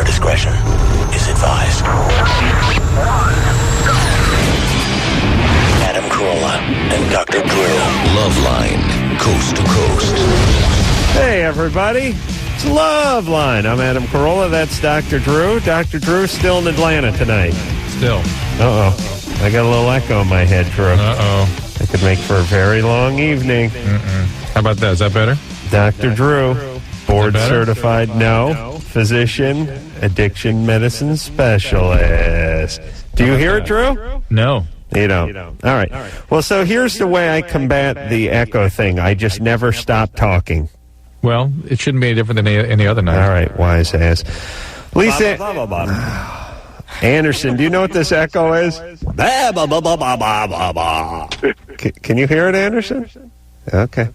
Listener discretion is advised. Adam Carolla and Dr. Drew. Loveline, coast to coast. Hey, everybody. It's Loveline. I'm Adam Carolla. That's Dr. Drew. Dr. Drew still in Atlanta tonight. Still. Uh-oh. I got a little echo in my head, Drew. Uh-oh. It could make for a very long evening. How about that? Is that better? Dr. Drew, board certified, no, physician, addiction medicine specialist. Do you hear it, Drew? No. You don't. All right. Well, so here's the way I combat the echo thing. I just never stop talking. Well, it shouldn't be any different than any other night. All right, wise ass. Lisa Anderson, do you know what this echo is? Can you hear it, Anderson? Okay.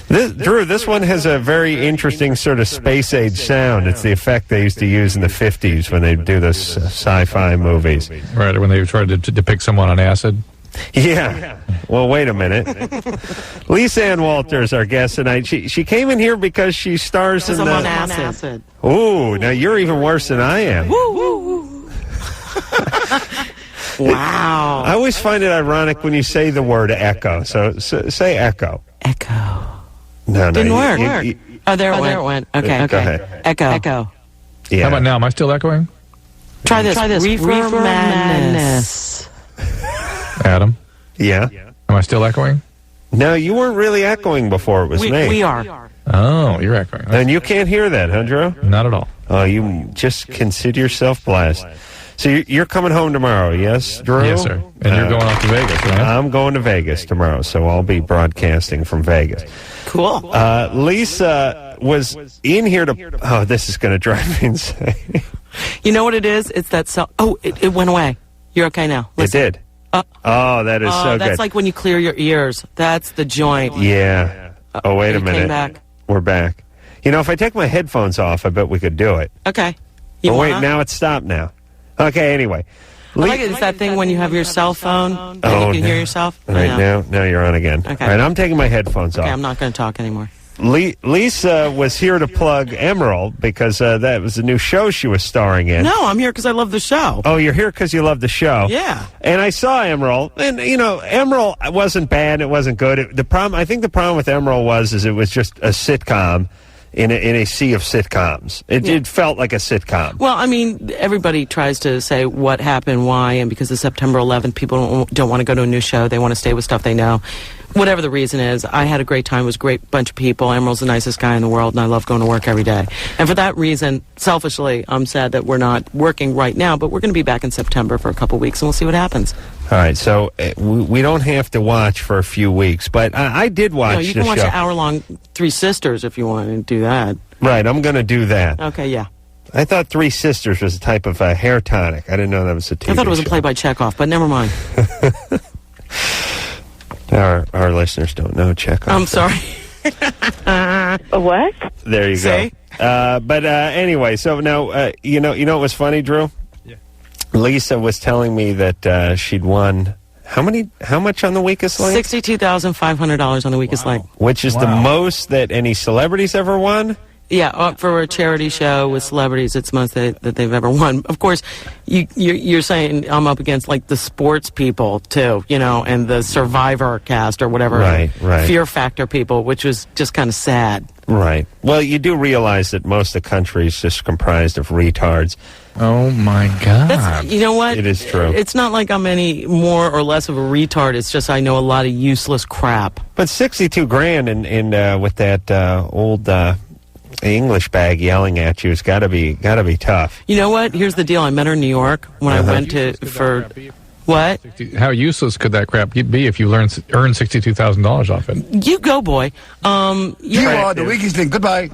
Drew, this one has a very interesting sort of space-age sound. It's the effect they used to use in the 50s when they do those sci-fi movies. Right, when they tried to depict someone on acid. Yeah. Well, wait a minute. Lisa Ann Walters, our guest tonight. She came in here because she stars in the... on acid. Ooh, now you're even worse than I am. Woo, woo, woo. Wow. I always find it ironic when you say the word echo. So say echo. Echo. No, Didn't work. There it went. Okay. Go ahead. Echo. Yeah. How about now? Am I still echoing? Try this. Reefer madness. Adam? Yeah. Am I still echoing? No, you weren't really echoing before it was me. We are. Oh, you're echoing. And you can't hear that, huh, Drew? Not at all. Oh, you just consider yourself blessed. So you're coming home tomorrow, yes, Drew? Yes, sir. And you're going off to Vegas, right? I'm going to Vegas tomorrow, so I'll be broadcasting from Vegas. Cool. Lisa was in here to... Oh, this is going to drive me insane. You know what it is? It's that cell... Oh, it went away. You're okay now. Listen. It did. That is so good. That's like when you clear your ears. That's the joint. Yeah. Oh, wait a minute. Came back. We're back. You know, if I take my headphones off, I bet we could do it. Okay. Oh, wait, now it's stopped now. Okay, anyway. I like it. It's that thing when you have your cell phone and you can hear yourself. All right, now you're on again. Okay. All right, I'm taking my headphones off. Okay, I'm not going to talk anymore. Lisa was here to plug Emerald because that was a new show she was starring in. No, I'm here because I love the show. Oh, you're here because you love the show. Yeah. And I saw Emerald, and Emerald wasn't bad. It wasn't good. I think the problem with Emerald was it was just a sitcom in a sea of sitcoms. It felt like a sitcom. Well, I mean, everybody tries to say what happened, why, and because of September 11th, people don't want to go to a new show. They want to stay with stuff they know. Whatever the reason is, I had a great time. It was a great bunch of people. Emerald's the nicest guy in the world, and I love going to work every day. And for that reason, selfishly, I'm sad that we're not working right now, but we're going to be back in September for a couple weeks, and we'll see what happens. All right, so we don't have to watch for a few weeks, but I did watch the show. You can watch an hour-long Three Sisters if you want to do that. Right, I'm going to do that. Okay, yeah. I thought Three Sisters was a type of hair tonic. I didn't know that was a TV show. I thought it was a play by Chekhov, but never mind. Our listeners don't know Chekhov. I'm sorry. What? There you go. But anyway, so now, you know what was funny, Drew? Yeah. Lisa was telling me that she'd won... How much on the Weakest Link? $62,500 on the Weakest Link. Which is the most that any celebrities ever won? Yeah, for a charity show with celebrities, it's most that they've ever won. Of course, you're saying I'm up against like the sports people too, and the Survivor cast or whatever, right. Fear Factor people, which was just kind of sad. Right. Well, you do realize that most of the country is just comprised of retards. Oh my God! You know what? It is true. It's not like I'm any more or less of a retard. It's just I know a lot of useless crap. But $62,000 in with that old. English bag yelling at you has got to be tough. You know what? Here's the deal. I met her in New York when I went for what? How useless could that crap be if you earn $62,000 off it? You go, boy. You are the weakest thing. Goodbye.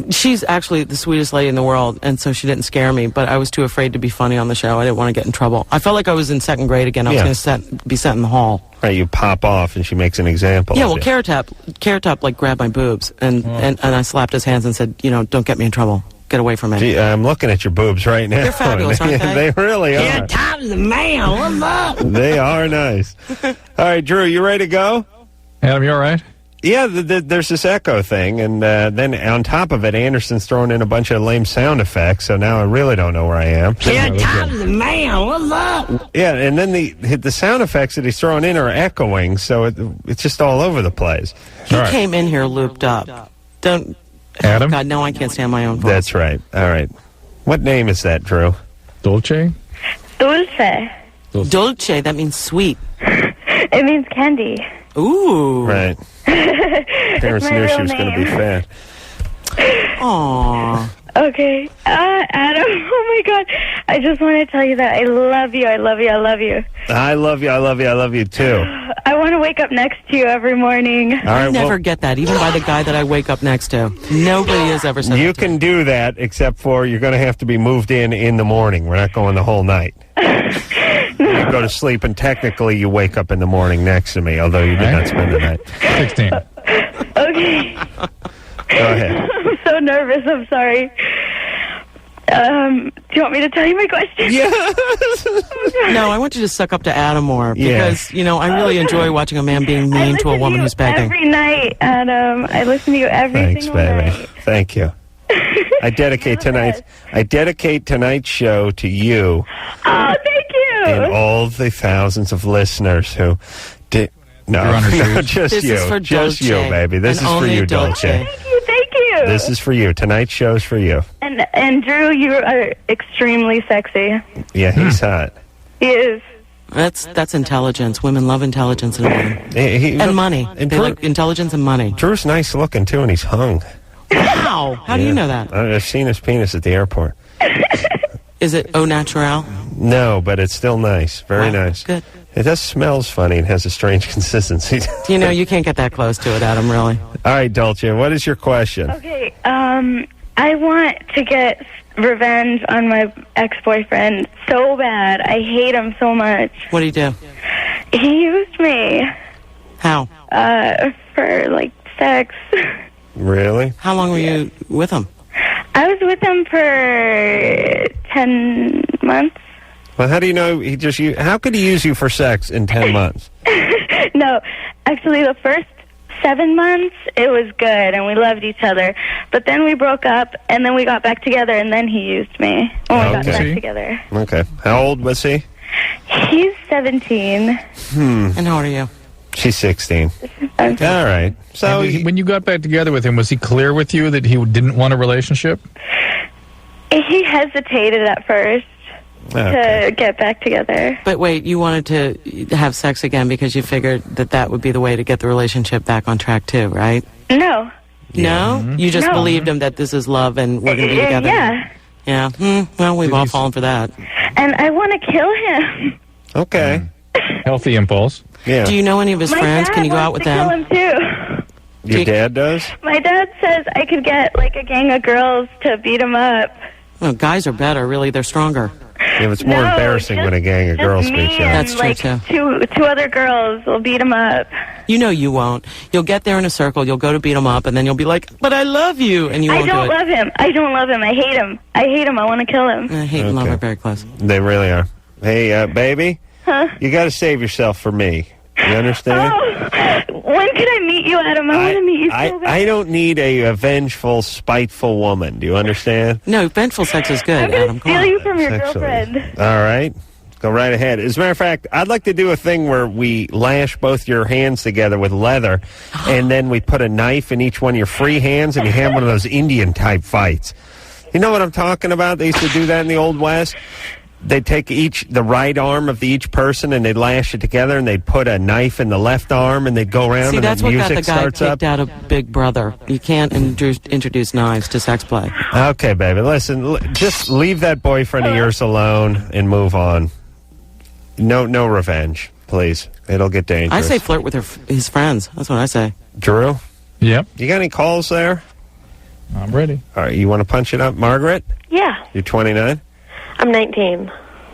She's actually the sweetest lady in the world, and so she didn't scare me, but I was too afraid to be funny on the show. I didn't want to get in trouble. I felt like I was in second grade again. I was going to be sent in the hall. Right, you pop off, and she makes an example. Yeah, well, Carrot Top like grabbed my boobs, and I slapped his hands and said, don't get me in trouble. Get away from me. Gee, I'm looking at your boobs right now. They're fabulous, aren't they? They really are. Carrot Top is the man. What's up? They are nice. All right, Drew, you ready to go? Adam, you all right? Yeah, there's this echo thing, and then on top of it, Anderson's throwing in a bunch of lame sound effects, so now I really don't know where I am. Yeah, Tom's man, what's up? Yeah, and then the sound effects that he's throwing in are echoing, so it's just all over the place. He came in here looped up. Don't... Adam? God, no, I can't stand my own voice. That's right. All right. What name is that, Drew? Dolce? Dulce. Dolce, that means sweet. It means candy. Ooh. Right. Parents knew she was going to be fat. Aww. Okay. Adam, oh my God. I just want to tell you that I love you. I love you. I love you. I love you. I love you. I love you, too. I want to wake up next to you every morning. All right, I never get that, even by the guy that I wake up next to. Nobody has ever said you that to can me. do that, except for you're going to have to be moved in the morning. We're not going the whole night. You go to sleep, and technically you wake up in the morning next to me, although you did not spend the night. 16. Okay. Go ahead. I'm so nervous. I'm sorry. Do you want me to tell you my question? Yeah. No, I want you to suck up to Adam more Yeah. because, I really enjoy watching a man being I mean to a listen woman you who's begging. every night, Adam. I listen to you every Thanks, single baby. night. Thank you. I dedicate tonight's show to you Oh, thank you. and all the thousands of listeners who did. No, You're on her no, shoes. just This you. is for Just you, Dolce, baby. This and is for only you, Dolce. Dolce. Thank you. This is for you. Tonight's show's for you. And Drew, you are extremely sexy. Yeah, he's hot. He is. That's intelligence. Women love intelligence in women. And money. And They like intelligence and money. Drew's nice looking, too, and he's hung. Wow. How do you know that? I've seen his penis at the airport. Is it au naturel? No, but it's still nice. Very Wow, nice. good. It just smells funny and has a strange consistency. You can't get that close to it, Adam, really. All right, Dolce, what is your question? Okay, I want to get revenge on my ex-boyfriend so bad. I hate him so much. What do you do? He used me, How? for, sex. Really? How long were you with him? I was with him for 10 months. Well, how do you know how could he use you for sex in 10 months? No, actually, the first 7 months, it was good, and we loved each other. But then we broke up, and then we got back together, and then he used me when we got back together. Okay. How old was he? He's 17. And how old are you? She's 16. Okay. All right. So When you got back together with him, was he clear with you that he didn't want a relationship? He hesitated at first to get back together. But wait, you wanted to have sex again because you figured that would be the way to get the relationship back on track too, right? No. No? You just believed him that this is love and we're going to be together? Yeah. Yeah. Well, we've all fallen for that. And I want to kill him. Okay. Healthy impulse. Yeah. Do you know any of his My friends? dad Can you go out wants with to them? kill him too. Your dad does? My dad says I could get a gang of girls to beat him up. Well, guys are better, really. They're stronger. Yeah, it's more No, embarrassing when a gang of just girls me beats you up. and, That's true, too. Two other girls will beat him up. You know you won't. You'll get there in a circle, you'll go to beat him up, and then you'll be like, but I love you, and you I won't don't do it. love him. I don't love him. I hate him. I hate him. I want to kill him. Hate and love are very close. They really are. Hey, baby, you got to save yourself for me. You understand? Oh, when can I meet you, Adam? I want to meet you so bad. I don't need a vengeful, spiteful woman. Do you understand? No, vengeful sex is good, I'm going Adam. to Come steal on. you from your Sexually. girlfriend. All right. Go right ahead. As a matter of fact, I'd like to do a thing where we lash both your hands together with leather, and then we put a knife in each one of your free hands, and you have one of those Indian-type fights. You know what I'm talking about? They used to do that in the Old West. They'd take the right arm of each person, and they'd lash it together, and they'd put a knife in the left arm, and they'd go around, See, and that's the what got music the guy starts kicked up. out of Big Brother. You can't introduce knives to sex play. Okay, baby, listen, just leave that boyfriend of yours alone and move on. No revenge, please. It'll get I dangerous. say flirt with his friends. That's what I say. Drew, Yep. you got any calls there? I'm ready. All right, you want to punch it up? Margaret, Yeah, you're 29? I'm 19.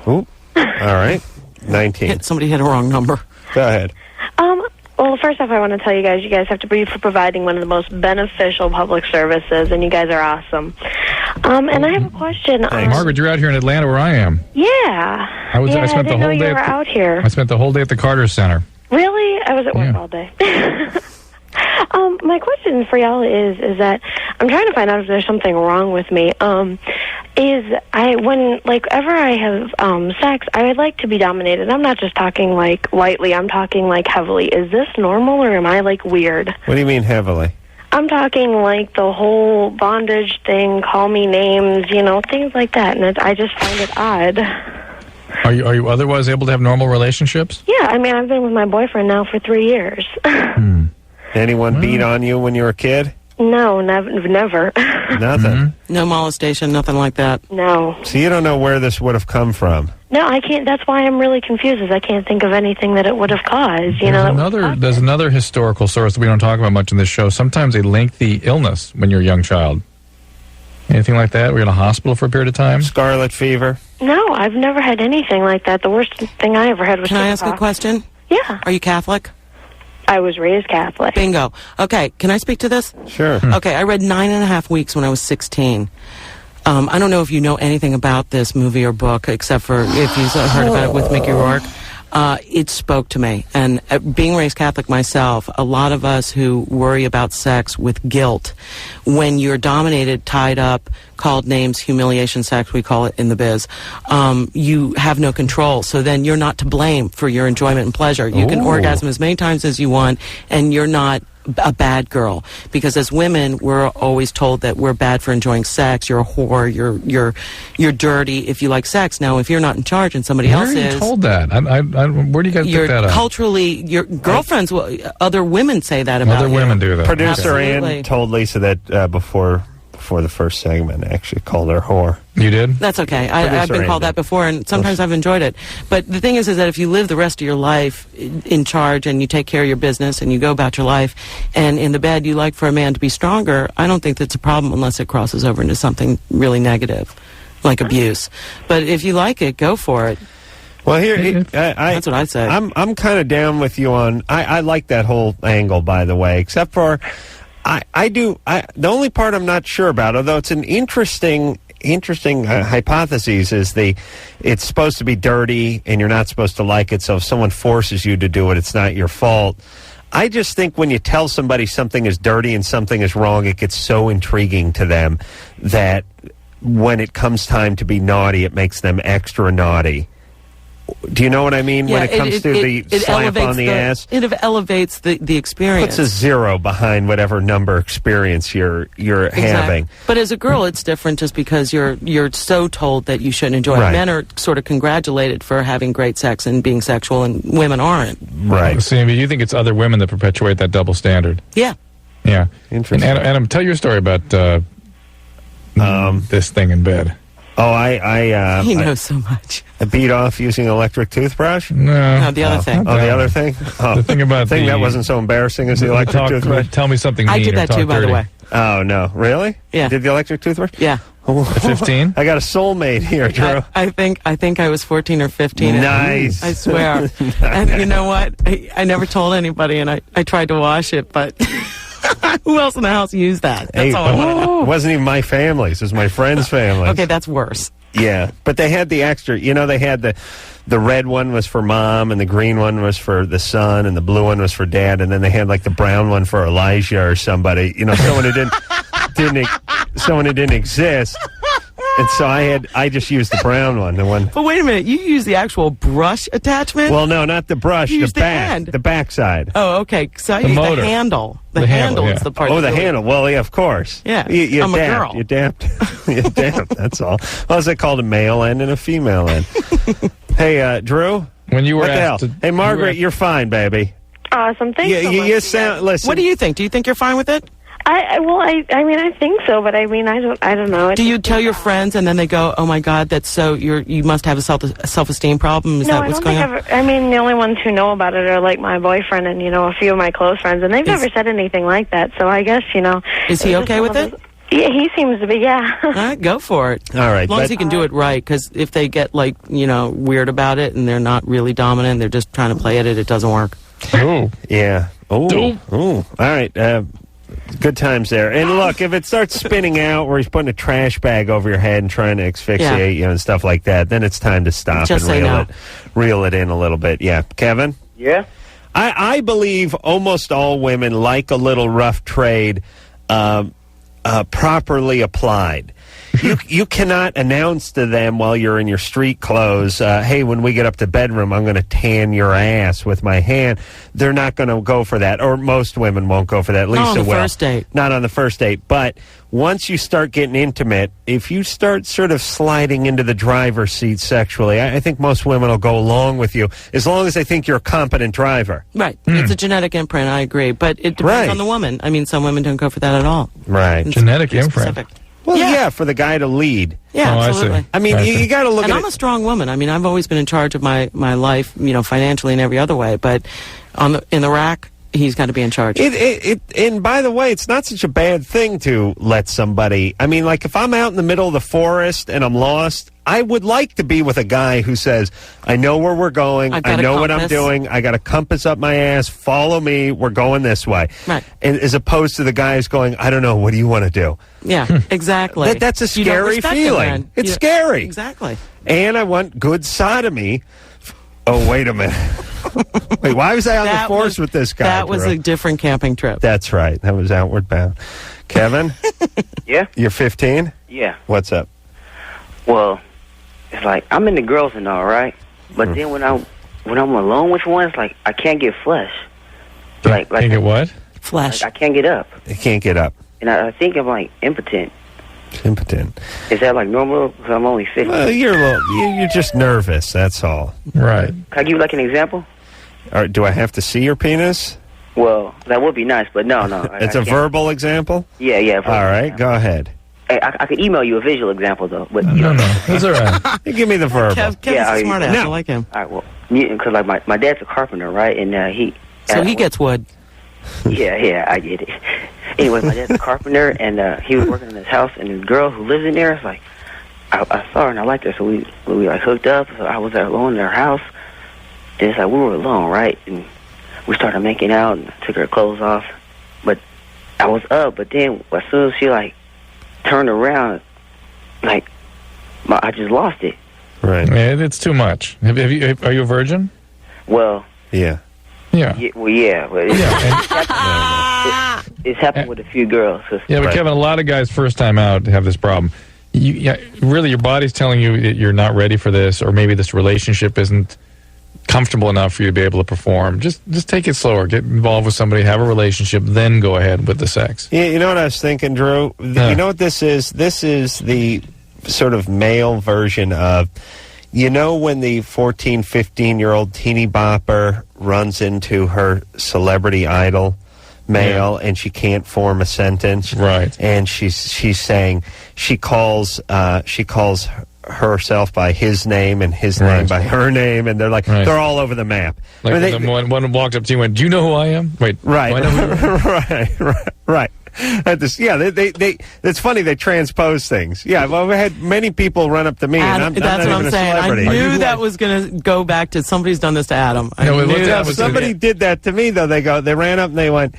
Ooh, all right, 19. Somebody hit a wrong number. Go ahead. Well, first off, I want to tell you guys have to be for providing one of the most beneficial public services, and you guys are awesome. And I have a question. Margaret, you're out here in Atlanta where I am. Yeah. I spent the didn't whole know day you were out here. I spent the whole day at the Carter Center. Really? I was at work Yeah. all day. My question for y'all is that I'm trying to find out if there's something wrong with me. Whenever I have sex, I would like to be dominated. I'm not just talking like lightly. I'm talking like heavily. Is this normal or am I like weird? What do you mean heavily? I'm talking like the whole bondage thing, call me names, things like that, and I just find it odd. Are you otherwise able to have normal relationships? Yeah, I mean, I've been with my boyfriend now for 3 years. Anyone beat on you when you were a kid? No, never. Nothing? No molestation, nothing like that? No. So you don't know where this would have come from? No, I can't. That's why I'm really confused, is I can't think of anything that it would have caused. There's another historical source that we don't talk about much in this show. Sometimes a lengthy illness when you're a young child. Anything like that? Were you in a hospital for a period of time? Scarlet fever? No, I've never had anything like that. The worst thing I ever had was Can I ask a question? Yeah. Are you Catholic? I was raised Catholic. Bingo. Okay, can I speak to this? Sure. Okay, I read 9.5 Weeks when I was 16. I don't know if you know anything about this movie or book, except for if you've heard about it with Mickey Rourke. It spoke to me. And being raised Catholic myself, a lot of us who worry about sex with guilt, when you're dominated, tied up, called names, humiliation sex, we call it in the biz, you have no control. So then you're not to blame for your enjoyment and pleasure. You can orgasm as many times as you want, and you're not a bad girl, because as women we're always told that we're bad for enjoying sex. You're a whore. You're dirty if you like sex. Now, if you're not in charge and somebody else is, where are you told that? Where do you guys pick that up? Culturally, your girlfriends, other women say that about other you. women do that. Producer Absolutely. Ann told Lisa that before the first segment, actually called her whore. You did? That's okay. I've been called that before, and sometimes I've enjoyed it. But the thing is that if you live the rest of your life in charge and you take care of your business and you go about your life, and in the bed you like for a man to be stronger, I don't think that's a problem unless it crosses over into something really negative, like abuse. But if you like it, go for it. Well, that's what I'd say. I'm kind of down with you on. I like that whole angle, by the way, except for. The only part I'm not sure about, although it's an interesting hypothesis, is it's supposed to be dirty and you're not supposed to like it, so if someone forces you to do it, it's not your fault. I just think when you tell somebody something is dirty and something is wrong, it gets so intriguing to them that when it comes time to be naughty, it makes them extra naughty. Do you know what I mean? Yeah, when it comes to the slap on the ass? It elevates the experience. Puts a 0 behind whatever number experience you're having. But as a girl, it's different just because you're so told that you shouldn't enjoy it. Men are sort of congratulated for having great sex and being sexual, and women aren't. Right. So you think it's other women that perpetuate that double standard? Yeah. Yeah. Interesting. And Adam, tell your story about this thing in bed. Oh, he knows so much. I beat off using an electric toothbrush? No, the other thing. Oh, the other thing? Oh, the thing about that wasn't so embarrassing as the electric toothbrush? Tell me something mean. I did that too, by the way. Oh, no. Really? Yeah. You did the electric toothbrush? Yeah. At 15? I got a soulmate here, Drew. I think I was 14 or 15. Nice. I swear. Nice. And you know what? I never told anybody, and I tried to wash it, but who else in the house used that? That's all I want to know. It wasn't even my family's. It was my friend's family. Okay, that's worse. Yeah, but they had the extra, they had the red one was for mom, and the green one was for the son, and the blue one was for dad, and then they had like the brown one for Elijah or somebody, someone who didn't exist. And so I just used the brown one, the one. But wait a minute, you use the actual brush attachment? Well, no, not the brush, you the use back, the backside. Oh, okay. So I use the handle. The handle is the part. Oh, the handle. Well, yeah, of course. Yeah, you I'm adapt. a girl. You adapt. You adapt. That's all. Well, is it called a male end and a female end? Hey, Drew. When you were what the hell? asked to, hey, Margaret, you're fine, baby. Awesome. Thanks so much. You sound. Listen. What do you think? Do you think you're fine with it? I think so, but I don't know. Do you tell your friends and then they go, "Oh my God, that's so you must have a self-esteem problem"? Is that what's going on? The only ones who know about it are like my boyfriend and a few of my close friends, and they've never said anything like that. So I guess Is he okay with it? Yeah, he seems to be. Yeah. All right, go for it. All right, as long as he can do it right. Because if they get weird about it and they're not really dominant, they're just trying to play at it. It doesn't work. Oh. Yeah. Oh. All right. Good times there. And look, if it starts spinning out where he's putting a trash bag over your head and trying to asphyxiate you and stuff like that, then it's time to stop Just and reel it in a little bit. Yeah. Kevin? Yeah? I believe almost all women like a little rough trade properly applied. You cannot announce to them while you're in your street clothes, hey, when we get up to bedroom, I'm going to tan your ass with my hand. They're not going to go for that, or most women won't go for that. Lisa Not on the will. first date. Not on the first date. But once you start getting intimate, if you start sort of sliding into the driver's seat sexually, I think most women will go along with you, as long as they think you're a competent driver. Right. It's a genetic imprint, I agree. But it depends on the woman. I mean, some women don't go for that at all. Right. Genetic imprint. Specific. Well, yeah, for the guy to lead. Yeah, absolutely. I mean, you got to look and at I'm a strong woman. I mean, I've always been in charge of my life, financially and every other way. But in the rack, he's got to be in charge. And by the way, it's not such a bad thing to let somebody. I mean, like if I'm out in the middle of the forest and I'm lost, I would like to be with a guy who says, I know where we're going. I know what I'm doing. I got a compass up my ass. Follow me. We're going this way. Right. And as opposed to the guy who's going, I don't know. What do you want to do? Yeah, exactly. That's a scary feeling. It's scary. Exactly. And I want good sodomy. Oh, wait a minute. Wait, why was I on the force with this guy? That was a different camping trip. That's right. That was Outward Bound. Kevin? Yeah? You're 15? Yeah. What's up? Well, it's like I'm into girls and all, right? But then when I'm alone with one, it's like I can't get flesh. Can't get what? Flesh. I can't get up. You can't get up. And I think I'm like impotent. Impotent. Is that like normal? Because I'm only 50. Well, you're just nervous. That's all. Right. Can I give you like an example? Or do I have to see your penis? Well, that would be nice, but no. It's a verbal example? Yeah. Verbal all right, example. go ahead. Hey, I could email you a visual example though. But No, that's all right. You give me the verbal. Kevin's a smart ass. I like him. All right. Well, because like my dad's a carpenter, right? And he. So he gets wood. Yeah, I get it. Anyway, my dad's a carpenter, and he was working in his house, and this girl who lives in there, it's like, I saw her and I liked her, so we like hooked up. So I was there alone in her house, and it's like we were alone, right? And we started making out, and I took her clothes off, but I was up. But then as soon as she like turned around, like I just lost it. Right. Yeah, it's too much. Are you a virgin? Well. Yeah. Yeah. But it's happened with a few girls. Yeah, but Kevin, a lot of guys first time out have this problem. Really, your body's telling you that you're not ready for this, or maybe this relationship isn't comfortable enough for you to be able to perform. Just take it slower. Get involved with somebody, have a relationship, then go ahead with the sex. Yeah, you know what I was thinking, Drew? You know what this is? This is the sort of male version of, when the 14, 15-year-old teeny bopper runs into her celebrity idol male and she can't form a sentence. Right. And she's saying, she calls herself by his name and his name by her name, and they're like, they're all over the map. Like one walked up to you and went, do you know who I am? Wait. Right. Do I know who you are? Right. It's funny they transpose things. Yeah, well, we had many people run up to me, and I'm that's not what even I'm saying. a celebrity. I knew that was going to go back to somebody's done this to Adam. Somebody did that to me though. They ran up and they went,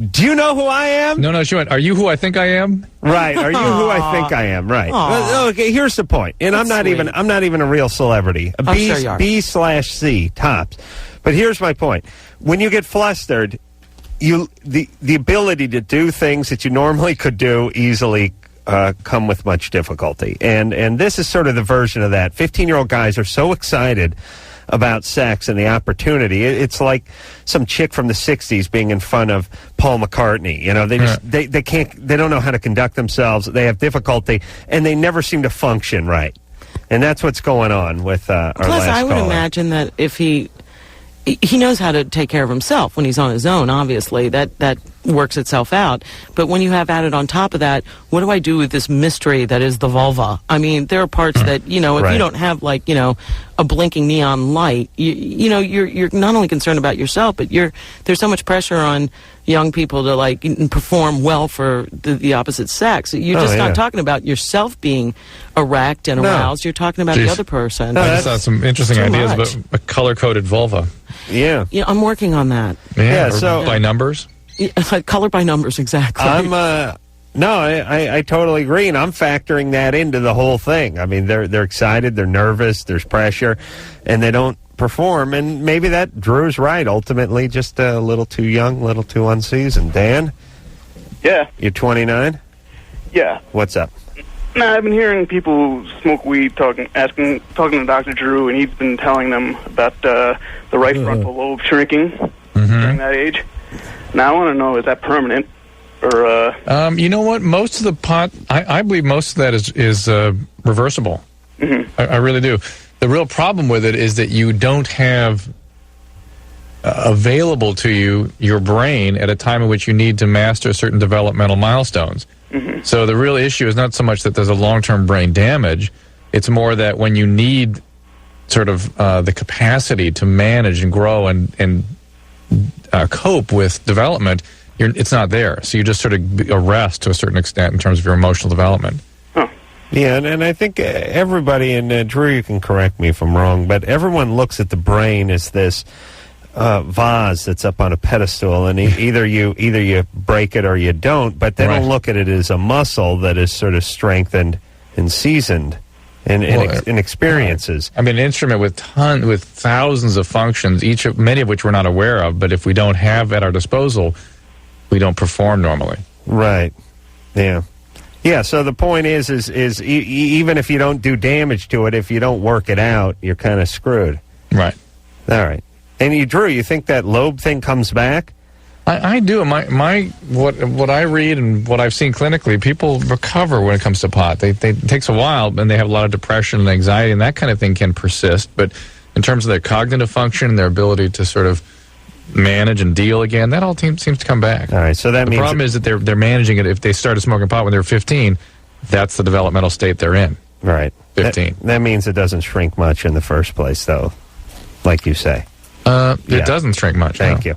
"Do you know who I am?" No, she went, "Are you who I think I am?" Right. Are you who I think I am? Right. Well, okay. Here's the point, and I'm not even a real celebrity. A B/C tops. But here's my point: when you get flustered, the ability to do things that you normally could do easily come with much difficulty. And this is sort of the version of that. 15-year-old guys are so excited about sex and the opportunity. It's like some chick from the 60s being in front of Paul McCartney. They don't know how to conduct themselves. They have difficulty, and they never seem to function right. And that's what's going on with our last caller. Plus, I would imagine that if he knows how to take care of himself when he's on his own, obviously. That works itself out. But when you have added on top of that, what do I do with this mystery that is the vulva? I mean, there are parts that, if you don't have, a blinking neon light, you're not only concerned about yourself, but there's so much pressure on young people to, perform well for the opposite sex. You're just not talking about yourself being erect and aroused. You're talking about the other person. I just had some interesting ideas about a color-coded vulva. Yeah. Yeah, I'm working on that. Yeah, so by numbers? Color by numbers, exactly. I totally agree, and I'm factoring that into the whole thing. I mean, they're excited, they're nervous, there's pressure, and they don't perform, and maybe that Drew's right. Ultimately, just a little too young, a little too unseasoned. Dan? Yeah. You're 29? Yeah. What's up? No, I've been hearing people smoke weed, talking to Dr. Drew, and he's been telling them about the right frontal lobe shrinking during that age. Now, I want to know, is that permanent? Or you know what? Most of the pot, I believe most of that is reversible. I really do. The real problem with it is that you don't have available to you your brain at a time in which you need to master certain developmental milestones. So the real issue is not so much that there's a long-term brain damage. It's more that when you need sort of the capacity to manage and grow and cope with development, it's not there. So you just sort of arrest to a certain extent in terms of your emotional development. Yeah, and I think everybody, and Drew, you can correct me if I'm wrong, but everyone looks at the brain as this vase that's up on a pedestal, and either you break it or you don't, but they don't look at it as a muscle that is sort of strengthened and seasoned in experiences. I mean, an instrument with thousands of functions, many of which we're not aware of, but if we don't have at our disposal, we don't perform normally. Right. Yeah. Yeah, so the point is even if you don't do damage to it, if you don't work it out, you're kind of screwed. Right. All right. And Drew, you think that lobe thing comes back? I do. What I read and what I've seen clinically, people recover when it comes to pot. It takes a while, and they have a lot of depression and anxiety, and that kind of thing can persist. But in terms of their cognitive function and their ability to sort of manage and deal again, that all seems to come back. All right, so that means... The problem is that they're managing it. If they started smoking pot when they were 15, that's the developmental state they're in. Right. 15. That means it doesn't shrink much in the first place, though, like you say. It doesn't shrink much. Thank you.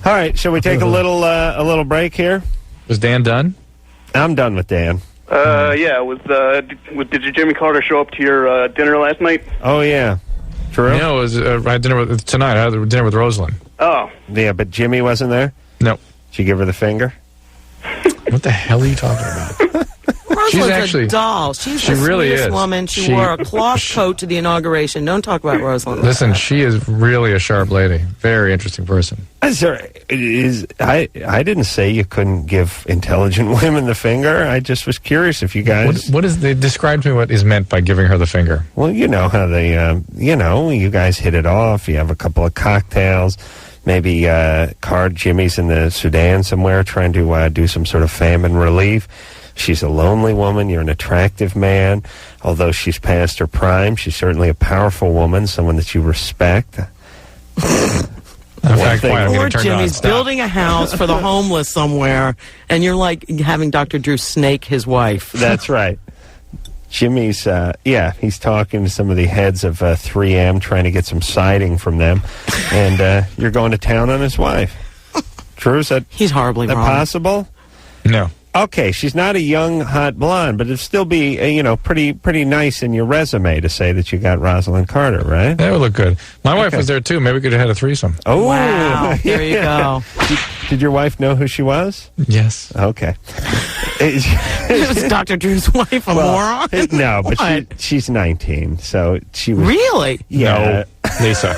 All right, shall we take a little break here? Was Dan done? I'm done with Dan. Yeah, did your Jimmy Carter show up to your dinner last night? Oh, yeah. True? No, it was, I had dinner tonight. I had dinner with Rosalind. Oh. Yeah, but Jimmy wasn't there? No. Did you give her the finger? What the hell are you talking about? Rosalind's a doll. She's the really sweetest woman. She wore a cloth coat to the inauguration. Don't talk about Rosalind. Listen, she is really a sharp lady. Very interesting person. I didn't say you couldn't give intelligent women the finger. I just was curious if you guys... They describe to me what is meant by giving her the finger. Well, you know how they, you guys hit it off. You have a couple of cocktails. Maybe card Jimmy's in the Sudan somewhere trying to do some sort of famine relief. She's a lonely woman. You're an attractive man. Although she's past her prime, she's certainly a powerful woman, someone that you respect. Poor Jimmy's building a house for the homeless somewhere, and you're like having Dr. Drew snake his wife. That's right. Jimmy's, he's talking to some of the heads of 3M, trying to get some siding from them, and you're going to town on his wife. Drew, is that he's horribly wrong. Possible? No. Okay, she's not a young, hot blonde, but it'd still be, pretty nice in your resume to say that you got Rosalind Carter, right? That would look good. My wife was there, too. Maybe we could have had a threesome. Oh, wow. There you go. Did your wife know who she was? Yes. Okay. It was Dr. Drew's wife, a moron? No, but she's 19, so she was... Really? Yeah. No, Lisa.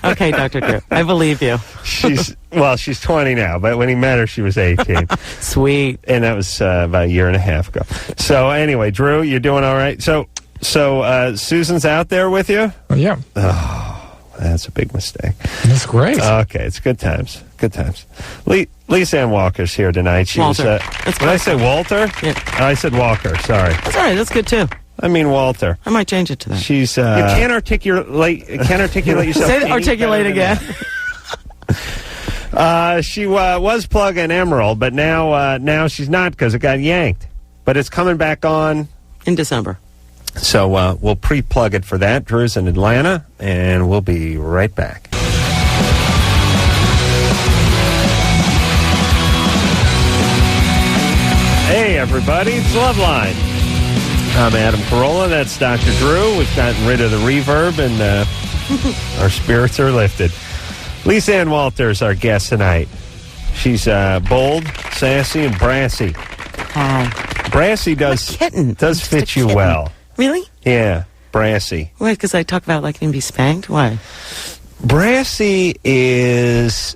Okay, Dr. Drew, I believe you. She's 20 now, but when he met her, she was 18. Sweet. And that was about a year and a half ago. So anyway, Drew, you're doing all right? So Susan's out there with you? Yeah. Oh, that's a big mistake. That's great. Okay, it's good times. Good times. Lisa Ann Walker's here tonight. She Walter. Was, did I say Walter? Yeah. I said Walker, sorry. That's all right, that's good too. I mean Walter. I might change it to that. She's you can't articulate yourself. Say articulate again. She was plugging Emerald, but now she's not because it got yanked. But it's coming back on in December. So we'll pre-plug it for that. Drew's in Atlanta, and we'll be right back. Hey, everybody, it's Loveline. I'm Adam Carolla. That's Dr. Drew. We've gotten rid of the reverb, and our spirits are lifted. Lisa Ann Walters, our guest tonight. She's bold, sassy, and brassy. Brassy does fit you well. Really? Yeah. brassy? Wait, because I talk about liking to be spanked? Why? Brassy is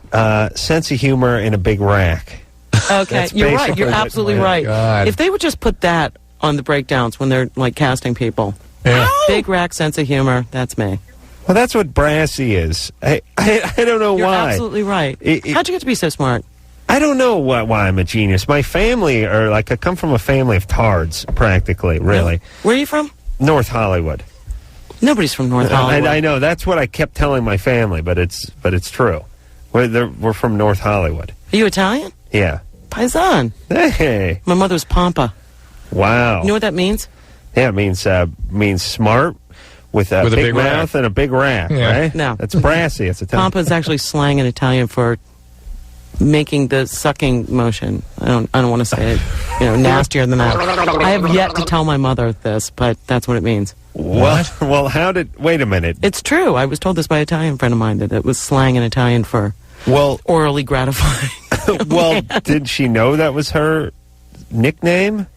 sense of humor in a big rack. Okay, you're right. You're absolutely right. God. If they would just put that on the breakdowns when they're like casting people. Yeah. Big rack, sense of humor. That's me. Well, that's what brassy is. I don't know You're why. absolutely right. How'd you get to be so smart? I don't know why I'm a genius. My family are like, I come from a family of tards, practically, really. Where are you from? North Hollywood. Nobody's from North Hollywood. I know. That's what I kept telling my family, but it's true. We're from North Hollywood. Are you Italian? Yeah. Paisan. Hey. My mother's Pampa. Wow. You know what that means? Yeah, it means smart with a big mouth and a big rack, right? No. That's brassy. It's Italian. Pampa is actually slang in Italian for making the sucking motion. I don't want to say it, nastier than that. I have yet to tell my mother this, but that's what it means. What? Well, wait a minute. It's true. I was told this by an Italian friend of mine that it was slang in Italian for orally gratifying. Well, did she know that was her nickname?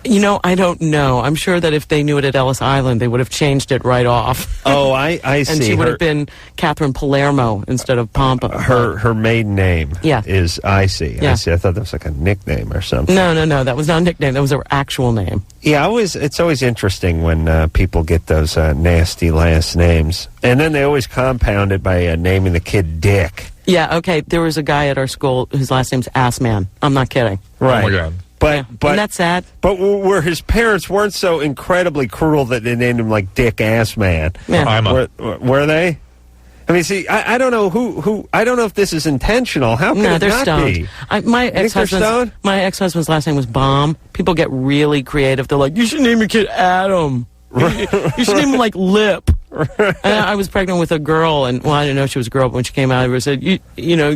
I don't know. I'm sure that if they knew it at Ellis Island, they would have changed it right off. Oh, I see. And she would have been Catherine Palermo instead of Pampa. Her maiden name is Icy. Yeah. I see. I thought that was like a nickname or something. No. That was not a nickname. That was her actual name. Yeah, it's always interesting when people get those nasty last names. And then they always compound it by naming the kid Dick. Yeah, okay. There was a guy at our school, his last name's Assman. I'm not kidding. Right. Oh, my God. But isn't that sad? But where his parents weren't so incredibly cruel that they named him like Dick Assman. Yeah. Were they? I mean, see, I don't know who. I don't know if this is intentional. How can it they're not stoned. be? My ex-husband's last name was Bomb. People get really creative. They're like, you should name your kid Adam. You should name him like Lip. And I was pregnant with a girl, and I didn't know she was a girl, but when she came out, I said, you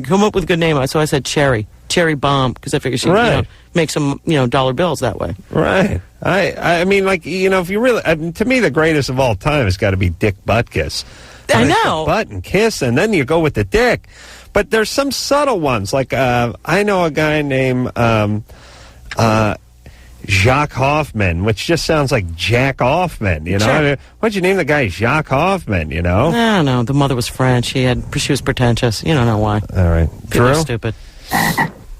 come up with a good name. So I said Cherry Bomb, because I figured she make some dollar bills that way. Right. I mean, like, if you really, to me, the greatest of all time has got to be Dick Butkus. I know. Butt and kiss, and then you go with the dick. But there's some subtle ones. Like, I know a guy named Jacques Hoffman, which just sounds like Jack Hoffman, Sure. I mean, why'd you name the guy Jacques Hoffman, I don't know. The mother was French. She was pretentious. You don't know why. All right. People are stupid.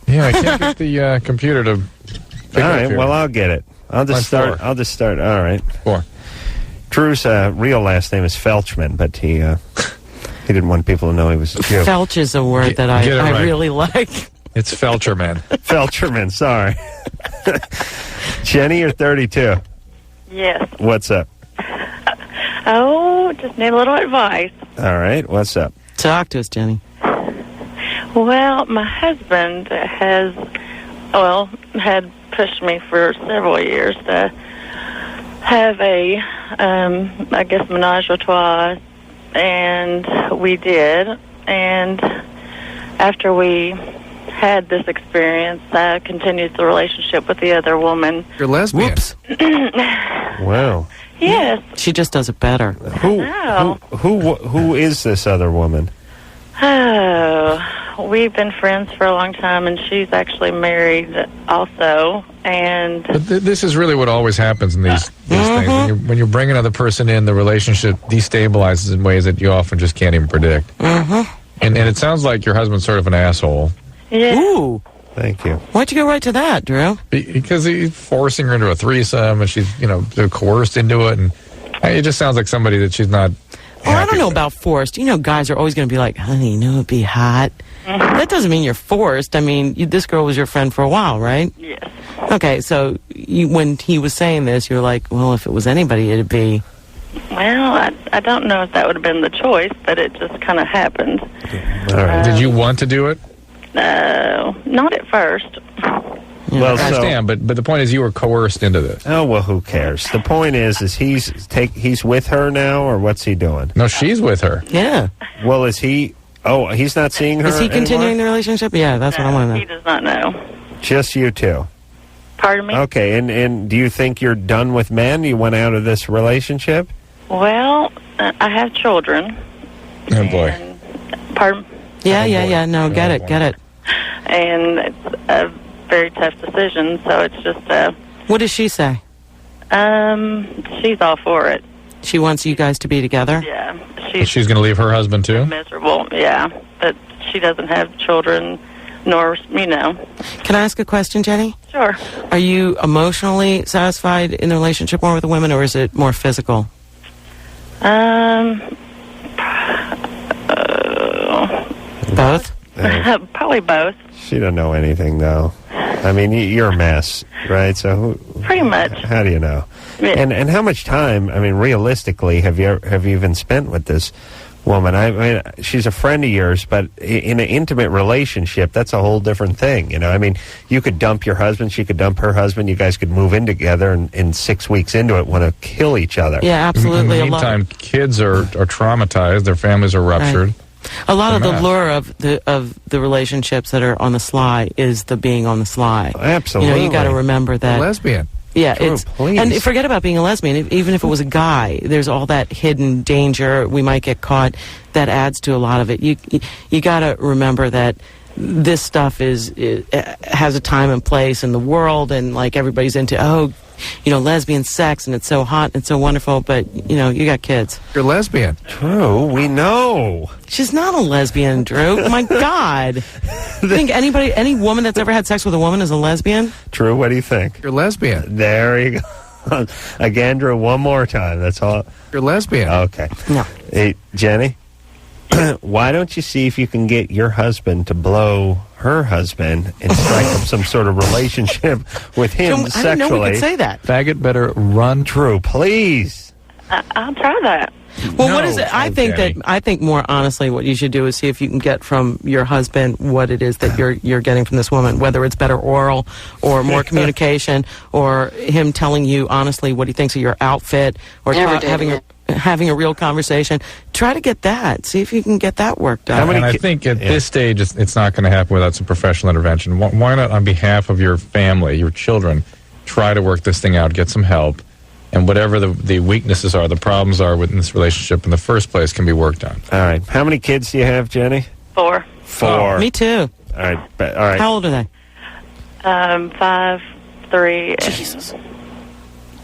Yeah, I can't get the computer to pick All up right, here. well, I'll get it. I'll just start. All right. 4. Drew's real last name is Felchman, but he didn't want people to know he was a Jew. Felch is a word that I right. really like. It's Felcherman. Felcherman, sorry. Jenny, you're 32. Yes. What's up? Just need a little advice. All right, what's up? Talk to us, Jenny. Well, my husband had pushed me for several years to have a, menage a trois, and we did. And after we had this experience, I continued the relationship with the other woman. You're lesbian. Whoops. Wow. Yes. She just does it better. Who is this other woman? Oh, we've been friends for a long time, and she's actually married also. And But this is really what always happens in these things. When you bring another person in, the relationship destabilizes in ways that you often just can't even predict. Mm-hmm. And it sounds like your husband's sort of an asshole. yeah. Ooh. Thank you. Why'd you go right to that, Drew? Because he's forcing her into a threesome, and she's, coerced into it, and it just sounds like somebody that she's not. Oh, I don't know about forced. Guys are always going to be like, honey, it'd be hot. That doesn't mean you're forced. I mean, this girl was your friend for a while, right? Yes. Okay, so when he was saying this, you're like, well, if it was anybody, it'd be... Well, I don't know if that would have been the choice, but it just kind of happened. All right. Did you want to do it? No, not at first. Well, I understand, but the point is you were coerced into this. Oh, well, who cares? The point is he's with her now, or what's he doing? No, she's with her. Yeah. Well, is he... Oh, he's not seeing her Is he continuing anymore? the relationship? Yeah, that's what I want to know. He does not know. Just you two? Pardon me? Okay, and do you think you're done with men? You went out of this relationship? Well, I have children. Oh, boy. Pardon? Yeah. No, get it. And it's a very tough decision, so it's just... What does she say? she's all for it. She wants you guys to be together? Yeah. She's going to leave her husband, too? Miserable, yeah. But she doesn't have children, nor, Can I ask a question, Jenny? Sure. Are you emotionally satisfied in the relationship more with the women, or is it more physical? Both? Probably both. She don't know anything, though. I mean, you're a mess, right? So pretty much. How do you know? Yeah. And how much time? I mean, realistically, have you even spent with this woman? I mean, she's a friend of yours, but in an intimate relationship, that's a whole different thing. I mean, you could dump your husband, she could dump her husband, you guys could move in together, and in 6 weeks into it, want to kill each other. Yeah, absolutely. In the meantime, kids are traumatized, their families are ruptured. Right. A lot of the lure of the relationships that are on the sly is the being on the sly. Absolutely. You got to remember that. Lesbian. Yeah, True, please. And forget about being a lesbian. Even if it was a guy, there's all that hidden danger. We might get caught. That adds to a lot of it. You got to remember that this stuff has a time and place in the world, and like everybody's into lesbian sex, and it's so hot and it's so wonderful. But you got kids. You're lesbian. True, we know. She's not a lesbian, Drew. My God. You think any woman that's ever had sex with a woman is a lesbian? True, what do you think? You're lesbian. There you go. Again, Drew, one more time. That's all. You're lesbian. Okay. No. Hey, Jenny, why don't you see if you can get your husband to blow her husband and strike up some sort of relationship with him sexually? I didn't know we could say that. Faggot better run. Drew, please. I'll try that. Well, No, what is it? I think more honestly, what you should do is see if you can get from your husband what it is that you're getting from this woman, whether it's better oral or more communication, or him telling you honestly what he thinks of your outfit, or having a real conversation. Try to get that. See if you can get that worked out. And I think at this stage, it's not going to happen without some professional intervention. Why not, on behalf of your family, your children, try to work this thing out, get some help, and whatever the weaknesses are, the problems are within this relationship in the first place can be worked on. All right. How many kids do you have, Jenny? 4. 4. Me too. All right. All right. How old are they? 5, 3, Jesus.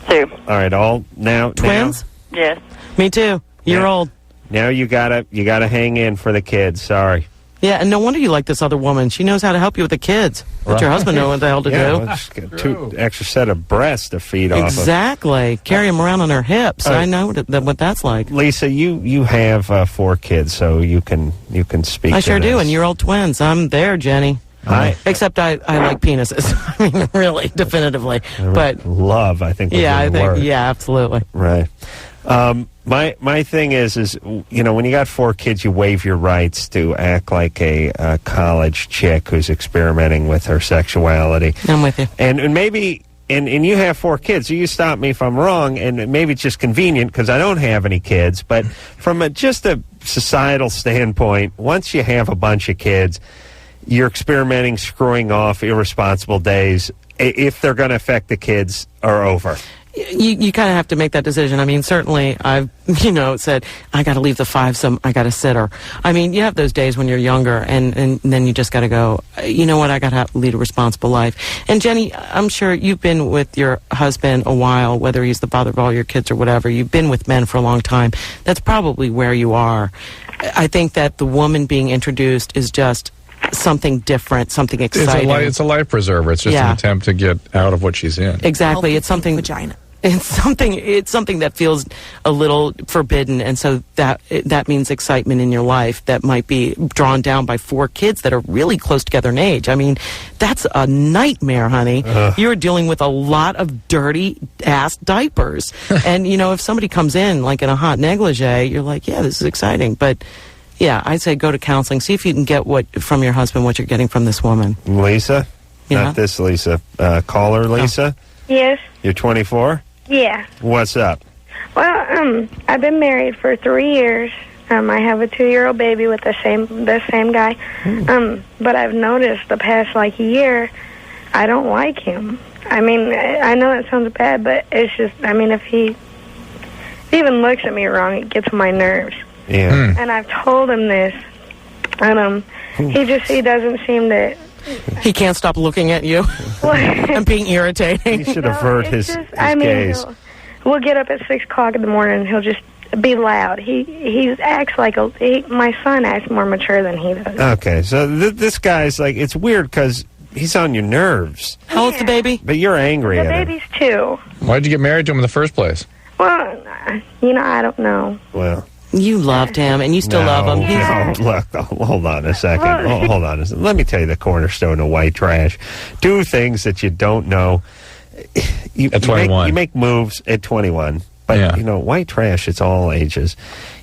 2. All right. All now. Twins? Yes. Me too. You're old. Now you gotta hang in for the kids. Sorry. Yeah, and no wonder you like this other woman. She knows how to help you with the kids. Let your husband know what the hell to do. Well, just get 2 extra set of breasts to feed off of. Exactly. Carry them around on her hips. I know what that's like. Lisa, you have 4 kids, so you can speak. I to sure do, this. and you're old twins. I'm there, Jenny. Except I like penises. I mean, really, definitively. But love, I think. Yeah, absolutely. Right. My thing is when you got 4 kids, you waive your rights to act like a college chick who's experimenting with her sexuality. I'm with you. And maybe, and you have 4 kids, so you stop me if I'm wrong, and maybe it's just convenient because I don't have any kids, but from just a societal standpoint, once you have a bunch of kids, you're experimenting, screwing off, irresponsible days, if they're going to affect the kids, are over. You kind of have to make that decision. I mean, certainly I've, said, I got to leave the 5-some, I got to sitter. I mean, you have those days when you're younger, and then you just got to go, you know what, I got to lead a responsible life. And Jenny, I'm sure you've been with your husband a while, whether he's the father of all your kids or whatever. You've been with men for a long time. That's probably where you are. I think that the woman being introduced is just something different, something exciting. It's a life preserver. It's just an attempt to get out of what she's in. Exactly. It's something vagina. It's something that feels a little forbidden, and so that means excitement in your life that might be drawn down by 4 kids that are really close together in age. I mean, that's a nightmare, honey. You're dealing with a lot of dirty ass diapers, and if somebody comes in like in a hot negligee, you're like, yeah, this is exciting, but. Yeah, I'd say go to counseling. See if you can get from your husband what you're getting from this woman. Lisa? Yeah? Not this Lisa. Caller, Lisa? Yes. You're 24? Yeah. What's up? Well, I've been married for 3 years. I have a 2-year-old baby with the same guy. But I've noticed the past year, I don't like him. I mean, I know that sounds bad, but it's just, I mean, if he even looks at me wrong, it gets on my nerves. Yeah. And I've told him this, and he doesn't seem to. He can't stop looking at you and being irritating. You should avert his gaze. we'll get up at 6 o'clock in the morning, and he'll just be loud. He acts like my son acts more mature than he does. Okay, so this guy's like, it's weird because he's on your nerves. How old's the baby? But you're angry at him. The baby's 2. Why'd you get married to him in the first place? Well, I don't know. Well, you loved him, and you still love him. No, look, hold on a second. Hold on a second. Let me tell you the cornerstone of white trash. Do things that you don't know. At 21. You make moves at 21. But, white trash, it's all ages.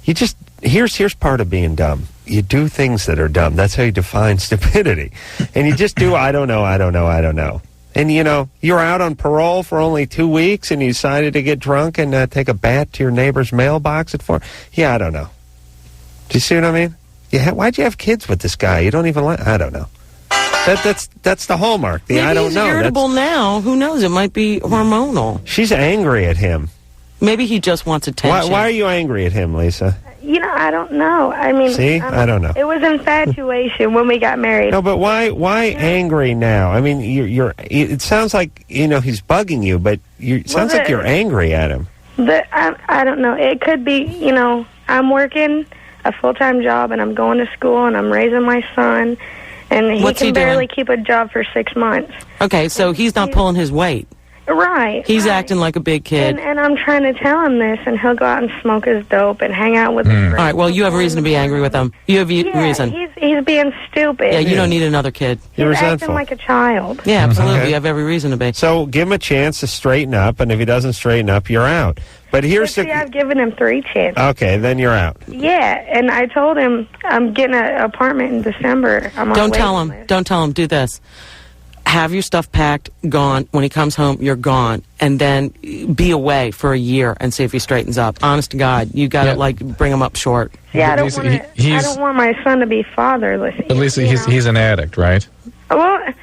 You just, here's part of being dumb. You do things that are dumb. That's how you define stupidity. And you just do, I don't know. And, you're out on parole for only 2 weeks, and you decided to get drunk and take a bat to your neighbor's mailbox at 4. Yeah, I don't know. Do you see what I mean? Why'd you have kids with this guy? You don't even like, I don't know. That's the hallmark. Maybe I don't know. He's irritable now. Who knows? It might be hormonal. She's angry at him. Maybe he just wants attention. Why are you angry at him, Lisa? I don't know. I mean, see, I don't know. It was infatuation when we got married. No, but why angry now? I mean, you're. It sounds like he's bugging you, but it sounds like you're angry at him. I don't know. It could be. I'm working a full-time job, and I'm going to school, and I'm raising my son, and he can barely keep a job for 6 months. Okay, so he's not pulling his weight. Right. He's acting like a big kid. And I'm trying to tell him this, and he'll go out and smoke his dope and hang out with his friends. All right, well, you have a reason to be angry with him. You have reason. He's being stupid. Yeah, you don't need another kid. You're He's resentful. acting like a child. Yeah, absolutely. Okay. You have every reason to be. So give him a chance to straighten up, and if he doesn't straighten up, you're out. But here's I've given him 3 chances. Okay, then you're out. Yeah, and I told him I'm getting an apartment in December. Don't tell him. Don't tell him. Do this. Have your stuff packed, gone. When he comes home, you're gone. And then be away for a year and see if he straightens up. Honest to God, you got to bring him up short. Yeah, I don't want my son to be fatherless. At least he's an addict, right? Well,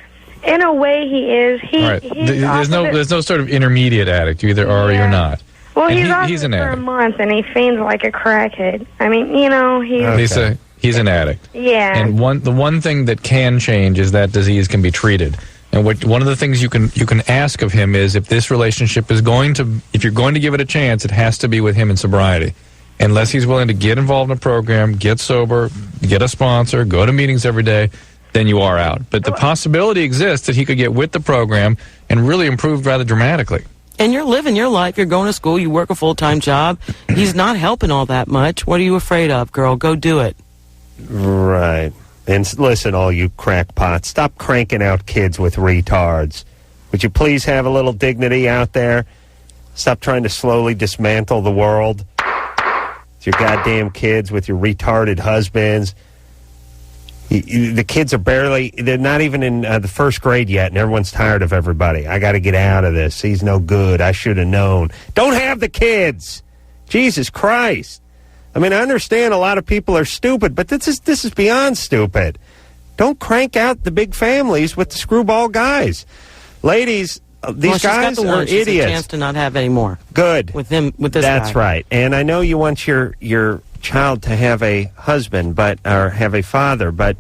in a way he is. Right. There's no sort of intermediate addict. You either are or you're not. Well, And he's an for addict. a month, and he feigns like a crackhead. I mean, he's... Lisa, he's an addict. Yeah. And the one thing that can change is that disease can be treated. And one of the things you can ask of him is if this relationship is if you're going to give it a chance, it has to be with him in sobriety. Unless he's willing to get involved in a program, get sober, get a sponsor, go to meetings every day, then you are out. But the possibility exists that he could get with the program and really improve rather dramatically. And you're living your life. You're going to school. You work a full-time job. He's not helping all that much. What are you afraid of, girl? Go do it. Right. And listen, all you crackpots, stop cranking out kids with retards. Would you please have a little dignity out there? Stop trying to slowly dismantle the world. It's your goddamn kids with your retarded husbands. The kids are they're not even in the first grade yet, and everyone's tired of everybody. I got to get out of this. He's no good. I should have known. Don't have the kids. Jesus Christ. I mean, I understand a lot of people are stupid, but this is beyond stupid. Don't crank out the big families with the screwball guys. Ladies, these guys are idiots. She's a chance to not have any more. Good. With this That's guy. right. And I know you want your child to have a husband, or have a father, but...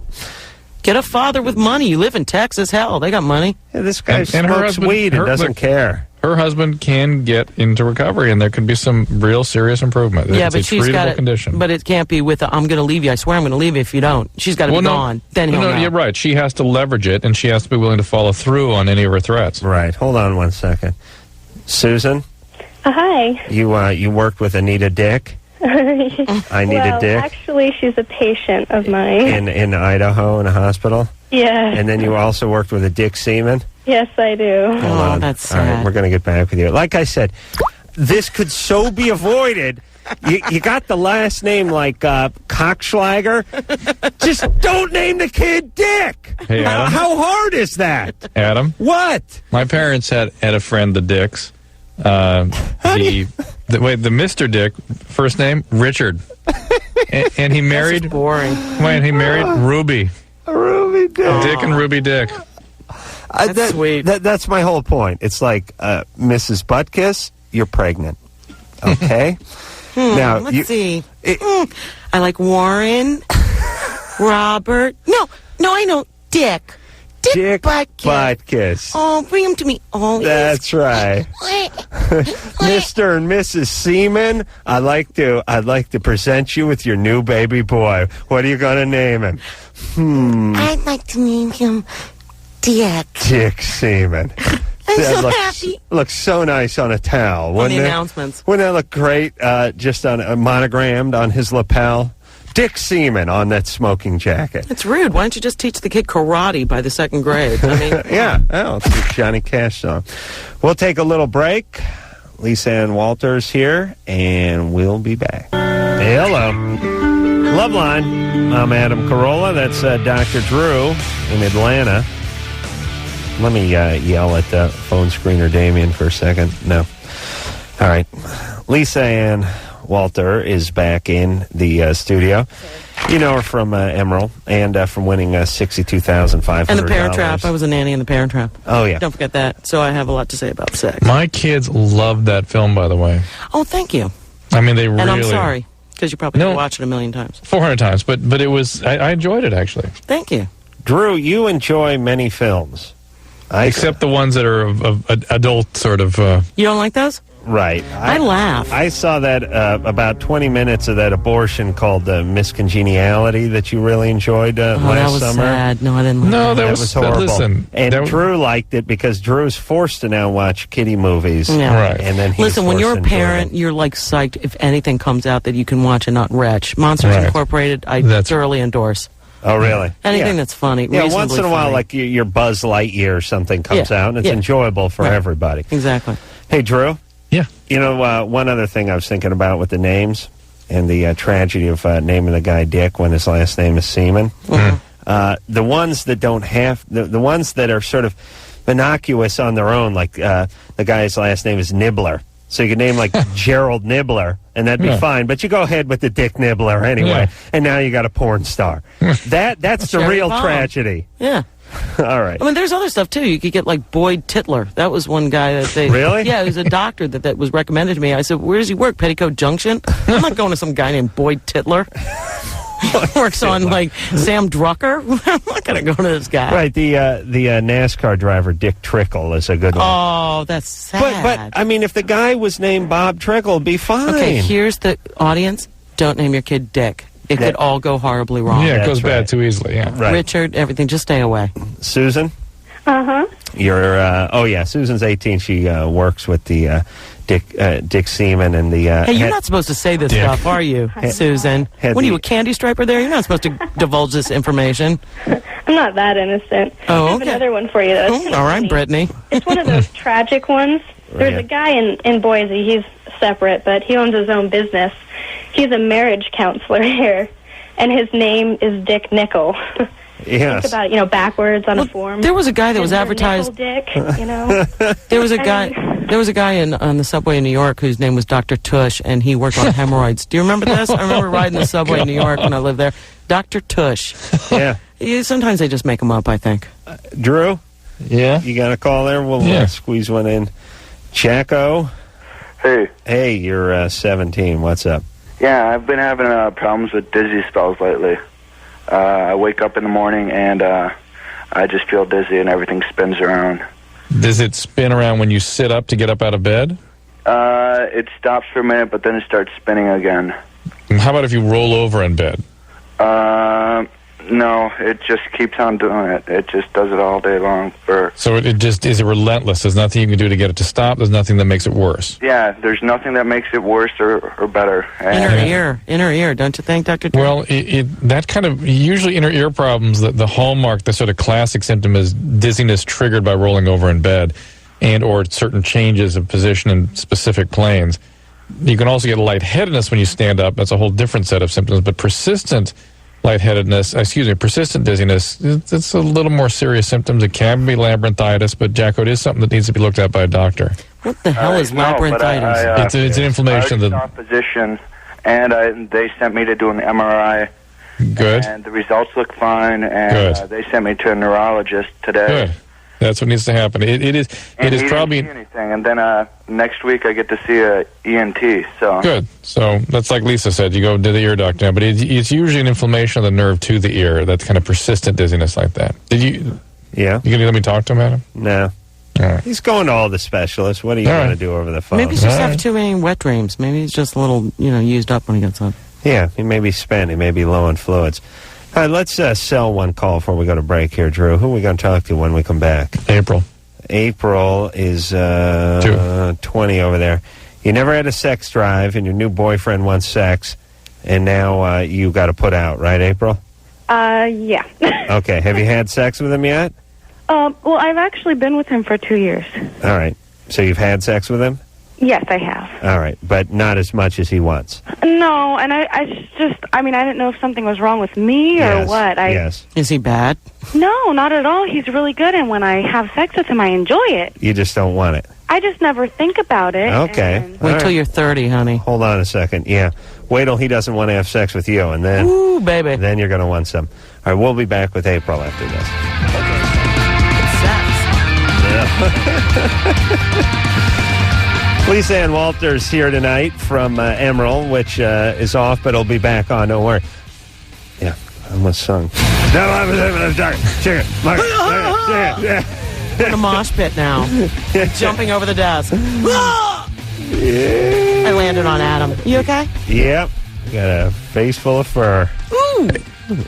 Get a father with money. You live in Texas. Hell, they got money. Yeah, this guy smokes weed and doesn't care. Her husband can get into recovery, and there could be some real serious improvement. Yeah, it's but a she's treatable got it. condition. But it can't be with I'm going to leave you. I swear I'm going to leave you if you don't. She's got to be gone. Then he'll know. You're right. She has to leverage it, and she has to be willing to follow through on any of her threats. Right. Hold on one second. Susan? Hi. You worked with Anita Dick? I need a dick? Actually, she's a patient of mine. In Idaho in a hospital? Yeah. And then you also worked with a Dick Seaman? Yes, I do. Hold on. That's All sad. right, we're going to get back with you. Like I said, this could so be avoided. You got the last name like Cockschlager. Just don't name the kid Dick. Hey, Adam. How hard is that? Adam? What? My parents had a friend, the Dicks. The Mr. Dick, first name, Richard. And he married... That's boring. He married Ruby. Ruby Dick. Dick and Ruby Dick. That's sweet. That's my whole point. It's like, Mrs. Buttkiss, you're pregnant. Okay? Now, let's see. I like Warren, Robert. No, I know. Dick. Dick Butkus. Oh, bring him to me. Oh, that's right. Mr. and Mrs. Seaman, I'd like to present you with your new baby boy. What are you going to name him? I'd like to name him Dick. Dick Seaman. I'm so happy. Looks so nice on a towel. On the announcements. Wouldn't that look great just on monogrammed on his lapel? Dick Seaman on that smoking jacket. It's rude. Why don't you just teach the kid karate by the 2nd grade? I mean, yeah. Oh, it's a Johnny Cash song. We'll take a little break. Lisa Ann Walters here, and we'll be back. Hey, hello. Loveline. I'm Adam Carolla. That's Dr. Drew in Atlanta. Let me yell at the phone screener, Damien, for a second. No. All right. Lisa Ann Walter is back in the studio. You know her from Emerald and from winning $62,500. And The Parent Trap. I was a nanny in The Parent Trap. Oh, yeah. Don't forget that. So I have a lot to say about sex. My kids loved that film, by the way. Oh, thank you. I mean, they really... And I'm sorry, because you probably watched it 1,000,000 times. 400 times, but it was... I enjoyed it, actually. Thank you. Drew, you enjoy many films. Except the ones that are of adult sort of... You don't like those? Right. I laugh. I saw that about 20 minutes of that abortion called Miss Congeniality that you really enjoyed last summer. That was sad. No, I didn't like that. That was horrible. Listen, and Drew liked it because Drew's forced to now watch kiddie movies. Yeah. Right. And then listen, when you're a parent, you're like psyched if anything comes out that you can watch and not retch. Monsters Incorporated, I thoroughly endorse. Oh, really? Anything that's funny. Yeah, once in a while, like your Buzz Lightyear or something comes out, and it's enjoyable for everybody. Exactly. Hey, Drew? Yeah. You know, one other thing I was thinking about with the names and the tragedy of naming the guy Dick when his last name is Seaman. The ones that don't have, the ones that are sort of innocuous on their own, like the guy's last name is Nibbler. So you could name like Gerald Nibbler, and that'd be fine. But you go ahead with the Dick Nibbler anyway, and now you got a porn star. That's the real tragedy. Yeah. All right. I mean, there's other stuff, too. You could get, like, Boyd Titler. That was one guy that they... Really? Yeah, he was a doctor that was recommended to me. I said, where does he work? Petticoat Junction? I'm not going to some guy named Boyd Titler. Works on, like, Sam Drucker. I'm not going to go to this guy. Right, the NASCAR driver, Dick Trickle, is a good one. Oh, that's sad. But I mean, if the guy was named Bob Trickle, it'd be fine. Okay, here's the audience. Don't name your kid Dick. It could all go horribly wrong. Yeah, it goes bad too easily, yeah. Right. Richard, everything, just stay away. Susan? Uh-huh. You're, Susan's 18. She works with the Dick Seaman and the... hey, you're not supposed to say this stuff, are you, Susan? What are you, a candy striper there? You're not supposed to divulge this information. I'm not that innocent. Oh, I have another one for you. That's all right, Brittany. It's one of those tragic ones. There's a guy in Boise. He's separate, but he owns his own business. He's a marriage counselor here, and his name is Dick Nickel. Yes. Think about it, backwards on a form. There was a guy that was advertised. Dick, There was a guy on the subway in New York whose name was Dr. Tush, and he worked on hemorrhoids. Do you remember this? I remember riding the subway in New York when I lived there. Dr. Tush. Yeah. Sometimes they just make them up, I think. Drew? Yeah? You got a call there? We'll squeeze one in. Chaco? Hey. Hey, you're 17. What's up? Yeah, I've been having problems with dizzy spells lately. I wake up in the morning and I just feel dizzy and everything spins around. Does it spin around when you sit up to get up out of bed? It stops for a minute, but then it starts spinning again. How about if you roll over in bed? No, it just keeps on doing it. It just does it all day long. So it just is relentless. There's nothing you can do to get it to stop. There's nothing that makes it worse. Yeah, there's nothing that makes it worse or better. Inner ear, don't you think, Dr. Drew? Well, that kind of, usually inner ear problems, the hallmark, the sort of classic symptom is dizziness triggered by rolling over in bed and or certain changes of position in specific planes. You can also get lightheadedness when you stand up. That's a whole different set of symptoms, but persistent dizziness, it's a little more serious symptoms. It can be labyrinthitis, but Jacko, it is something that needs to be looked at by a doctor. What the hell is labyrinthitis? It's an inflammation. I saw a physician, and they sent me to do an MRI. Good. And the results look fine, and they sent me to a neurologist today. Good. That's what needs to happen. It is probably didn't see anything, and then next week I get to see a ENT. So good. So that's like Lisa said. You go to the ear doctor now, but it's usually an inflammation of the nerve to the ear. That's kind of persistent dizziness like that. Yeah. You gonna let me talk to him, Adam? No. Right. He's going to all the specialists. What are you going to do over the phone? Maybe he's just having too many wet dreams. Maybe he's just a little, used up when he gets up. Yeah, he may be spent. He may be low on fluids. All right, let's sell one call before we go to break here, Drew. Who are we going to talk to when we come back? April. April is 20 over there. You never had a sex drive, and your new boyfriend wants sex, and now you got to put out, right, April? Yeah. Okay. Have you had sex with him yet? Well, I've actually been with him for 2 years. All right. So you've had sex with him? Yes, I have. All right. But not as much as he wants? No, and I didn't know if something was wrong with me or what. Yes. Is he bad? No, not at all. He's really good, and when I have sex with him, I enjoy it. You just don't want it? I just never think about it. Okay. Wait till you're 30, honey. Hold on a second. Yeah. Wait till he doesn't want to have sex with you, and then... Ooh, baby. Then you're going to want some. All right, we'll be back with April after this. Lisa Ann Walters here tonight from Emerald, which is off, but it'll be back on. Don't worry. Yeah, I almost sung. In a mosh pit now. Jumping over the desk. Yeah. I landed on Adam. You okay? Yep. Got a face full of fur. Ooh.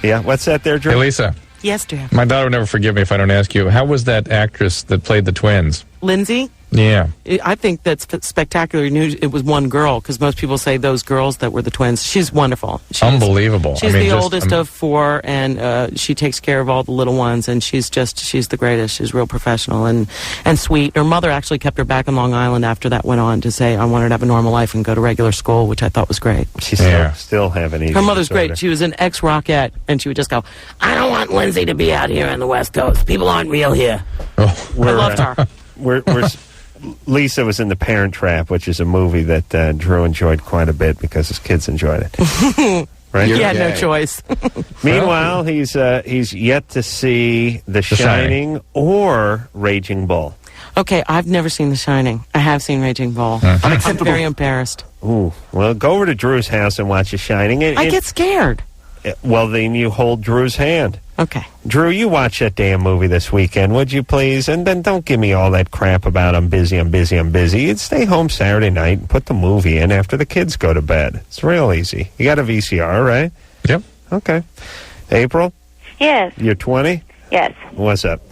Yeah, what's that there, Drew? Hey, Lisa. Yes, dear. My daughter would never forgive me if I don't ask you. How was that actress that played the twins? Lindsay? Yeah. I think that's spectacular news. It was one girl, because most people say those girls that were the twins. She's wonderful. Unbelievable. She's the oldest of four, and she takes care of all the little ones, and she's the greatest. She's real professional and sweet. Her mother actually kept her back in Long Island after that went on to say, I want her to have a normal life and go to regular school, which I thought was great. She's still having eating Her mother's disorder. great. She was an ex-Rockette, and she would just go, I don't want Lindsay to be out here on the West Coast. People aren't real here. I loved her. Lisa was in The Parent Trap, which is a movie that Drew enjoyed quite a bit because his kids enjoyed it. Right? He had no choice. Meanwhile, he's yet to see The Shining or Raging Bull. Okay, I've never seen The Shining. I have seen Raging Bull. I'm very embarrassed. Ooh, well, go over to Drew's house and watch The Shining. I get scared. Well, then you hold Drew's hand. Okay. Drew, you watch that damn movie this weekend, would you please? And then don't give me all that crap about I'm busy. You'd stay home Saturday night and put the movie in after the kids go to bed. It's real easy. You got a VCR, right? Yep. Okay. April? Yes. You're 20? Yes. What's up?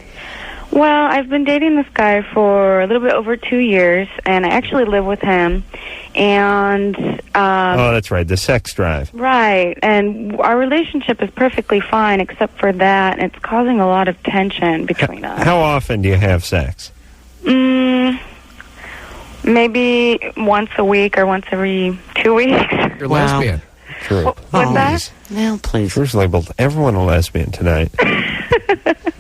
Well, I've been dating this guy for a little bit over 2 years, and I actually live with him. And oh, that's right, the sex drive. Right, and our relationship is perfectly fine except for that. It's causing a lot of tension between us. How often do you have sex? Maybe once a week or once every 2 weeks. You're lesbian. True. What's that? Now, please. Drew's labeled everyone a lesbian tonight.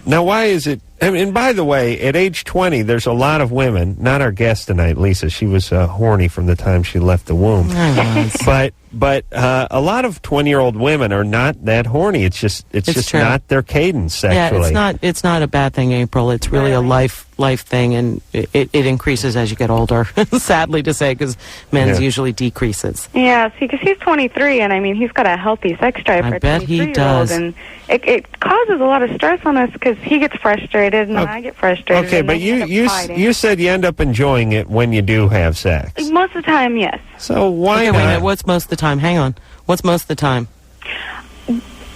Now, why is it... and by the way, at age 20, there's a lot of women, not our guest tonight, Lisa. She was horny from the time she left the womb. But a lot of 20-year-old women are not that horny. It's just true. not their cadence sexually. Yeah, it's not a bad thing, April. It's really a life thing, and it increases as you get older. Sadly to say, because men's usually decreases. Yeah, see, because he's 23, and I mean, he's got a healthy sex drive for a 23-year-old, and it causes a lot of stress on us because he gets frustrated and I get frustrated. Okay, but you said you end up enjoying it when you do have sex. Most of the time, yes. So why not? not? Wait a minute, what's most of the time? Hang on. What's most of the time?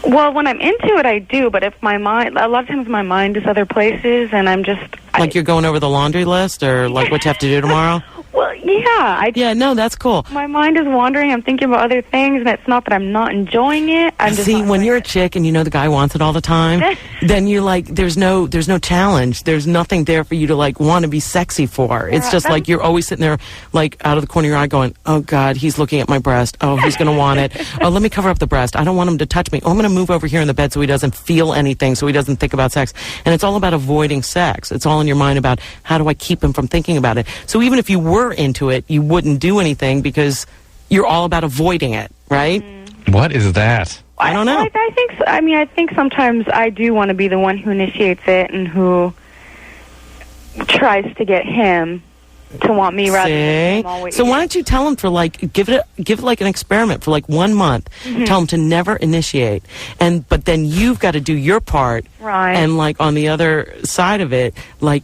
Well, when I'm into it, I do, but if my mind, a lot of times my mind is other places, and I'm just... Like you're going over the laundry list, or like what you have to do tomorrow? Well, yeah. Yeah, no, that's cool. My mind is wandering. I'm thinking about other things, and it's not that I'm not enjoying it. I'm just See, when you're a chick and you know the guy wants it all the time, then you're like, there's no challenge. There's nothing there for you to like want to be sexy for. It's just like you're always sitting there, like out of the corner of your eye, going, "Oh God, he's looking at my breast. Oh, he's gonna want it. Oh, let me cover up the breast. I don't want him to touch me. Oh, I'm gonna move over here in the bed so he doesn't feel anything, so he doesn't think about sex." And it's all about avoiding sex. It's all in your mind about how do I keep him from thinking about it. So even if you were into it, you wouldn't do anything because you're all about avoiding it, right? What is that? I don't know. I think so. I mean, I think sometimes I do want to be the one who initiates it and who tries to get him to want me rather than him always. So why don't you tell him for give it like an experiment for 1 month. Tell him to never initiate, but then you've got to do your part, right? And on the other side of it,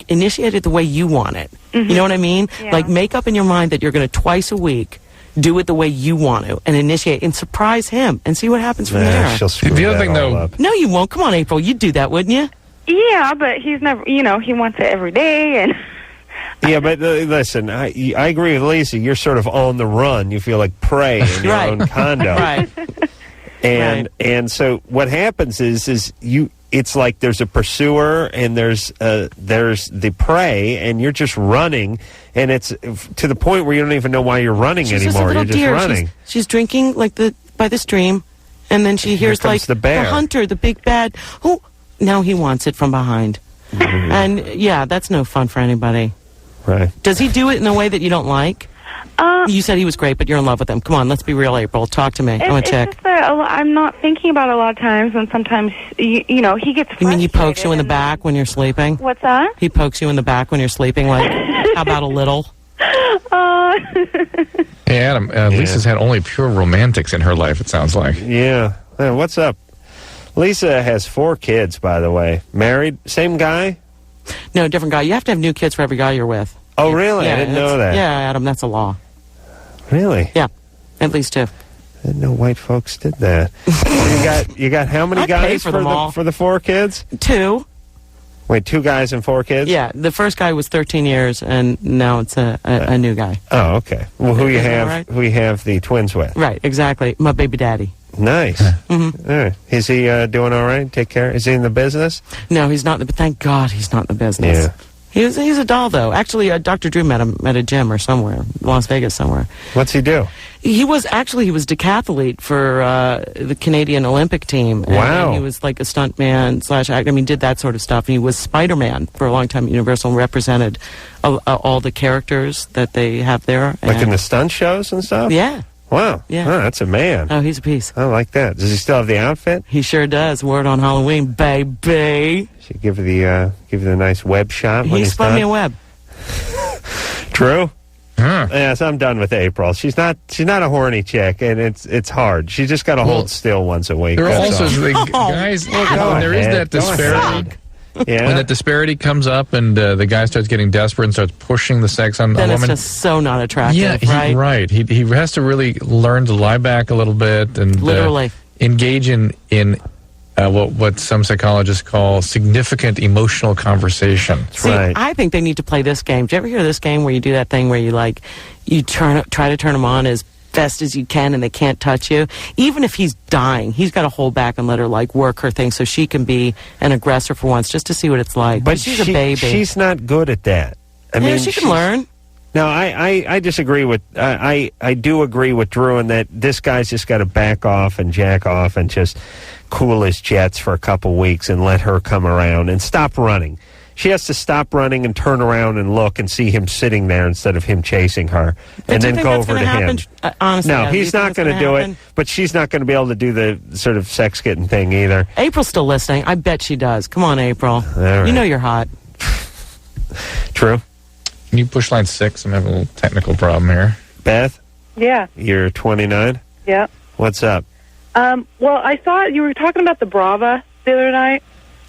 initiate it the way you want it. You know what I mean? Yeah. Make up in your mind that you're going to twice a week do it the way you want to and initiate and surprise him and see what happens from there. She'll screw The other that thing, all though- up. No, you won't. Come on, April. You'd do that, wouldn't you? Yeah, but he's never. He wants it every day, and Yeah, but listen, I agree with Lisa. You're sort of on the run. You feel like prey in your own condo. Right. And so what happens is you. It's like there's a pursuer and there's the prey, and you're just running, and it's to the point where you don't even know why you're running She's anymore. Just a You're just deer. running. She's drinking by the stream, and then she hears comes the bear. hunter, the big bad. Oh, now he wants it from behind, and yeah, that's no fun for anybody. Right. Does he do it in a way that you don't like? You said he was great, but you're in love with him. Come on, let's be real, April. Talk to me. I want to check. It's just that I'm not thinking about it a lot of times, and sometimes, he gets frustrated. You mean he pokes you in the back when you're sleeping? What's that? He pokes you in the back when you're sleeping, how about a little? Hey, Adam, Lisa's had only pure romantics in her life, it sounds like. Yeah. Hey, what's up? Lisa has 4 kids, by the way. Married? Same guy? No, different guy. You have to have new kids for every guy you're with. Oh, really? Yeah, I didn't know that. Yeah, Adam, that's a law. Really? Yeah, at least 2. I didn't know white folks did that. you got how many I'd pay guys for them all. for the 4 kids? 2. Wait, 2 guys and 4 kids? Yeah, the first guy was 13 years, and now it's a new guy. Oh, okay. Well, who you Isn't that have? right? Who you have the twins with? Right, exactly. My baby daddy. Nice. All right. Is he doing all right? Take care. Is he in the business? No, he's not. But thank God he's not in the business. Yeah. He's a doll, though. Actually, Dr. Drew met him at a gym or somewhere, Las Vegas somewhere. What's he do? He was decathlete for the Canadian Olympic team. And Wow. he was like a stuntman / did that sort of stuff. And he was Spider-Man for a long time at Universal and represented all the characters that they have there. Like in And- the stunt shows and stuff? Yeah. Wow. Yeah. Oh, that's a man. Oh, he's a piece. I like that. Does he still have the outfit? He sure does. Wore it on Halloween, baby. Should give you the nice web shot when He he's spun done. me a web. True. Huh. Yes, I'm done with April. She's not a horny chick, and it's hard. She just got to hold still once a week. There are that's also all. the guys. Go when there is ahead. that disparity. Yeah. When that disparity comes up and the guy starts getting desperate and starts pushing the sex on Then a it's woman. just so not attractive, Yeah, right? He has to really learn to lie back a little bit and Literally. engage in what some psychologists call significant emotional conversation. See, I think they need to play this game. Do you ever hear this game where you do that thing where you try to turn them on as best as you can and they can't touch you? Even if he's dying, he's got to hold back and let her work her thing so she can be an aggressor for once, just to see what it's like. But she's a baby. She's not good at that. I mean, she can learn. No, I disagree with. I do agree with Drew in that this guy's just got to back off and jack off and just cool his jets for a couple weeks and let her come around and stop running. She has to stop running and turn around and look and see him sitting there instead of him chasing her, But and do you then think go that's over to gonna him. happen? Honestly, No, Adam, do you he's think not it's going to gonna do happen? it. But she's not going to be able to do the sort of sex getting thing either. April's still listening. I bet she does. Come on, April. right. You know you're hot. True. Can you push line 6? I'm having a little technical problem here. Beth, Yeah. you're 29. Yeah. What's up? Well, I thought you were talking about the Brava the other night.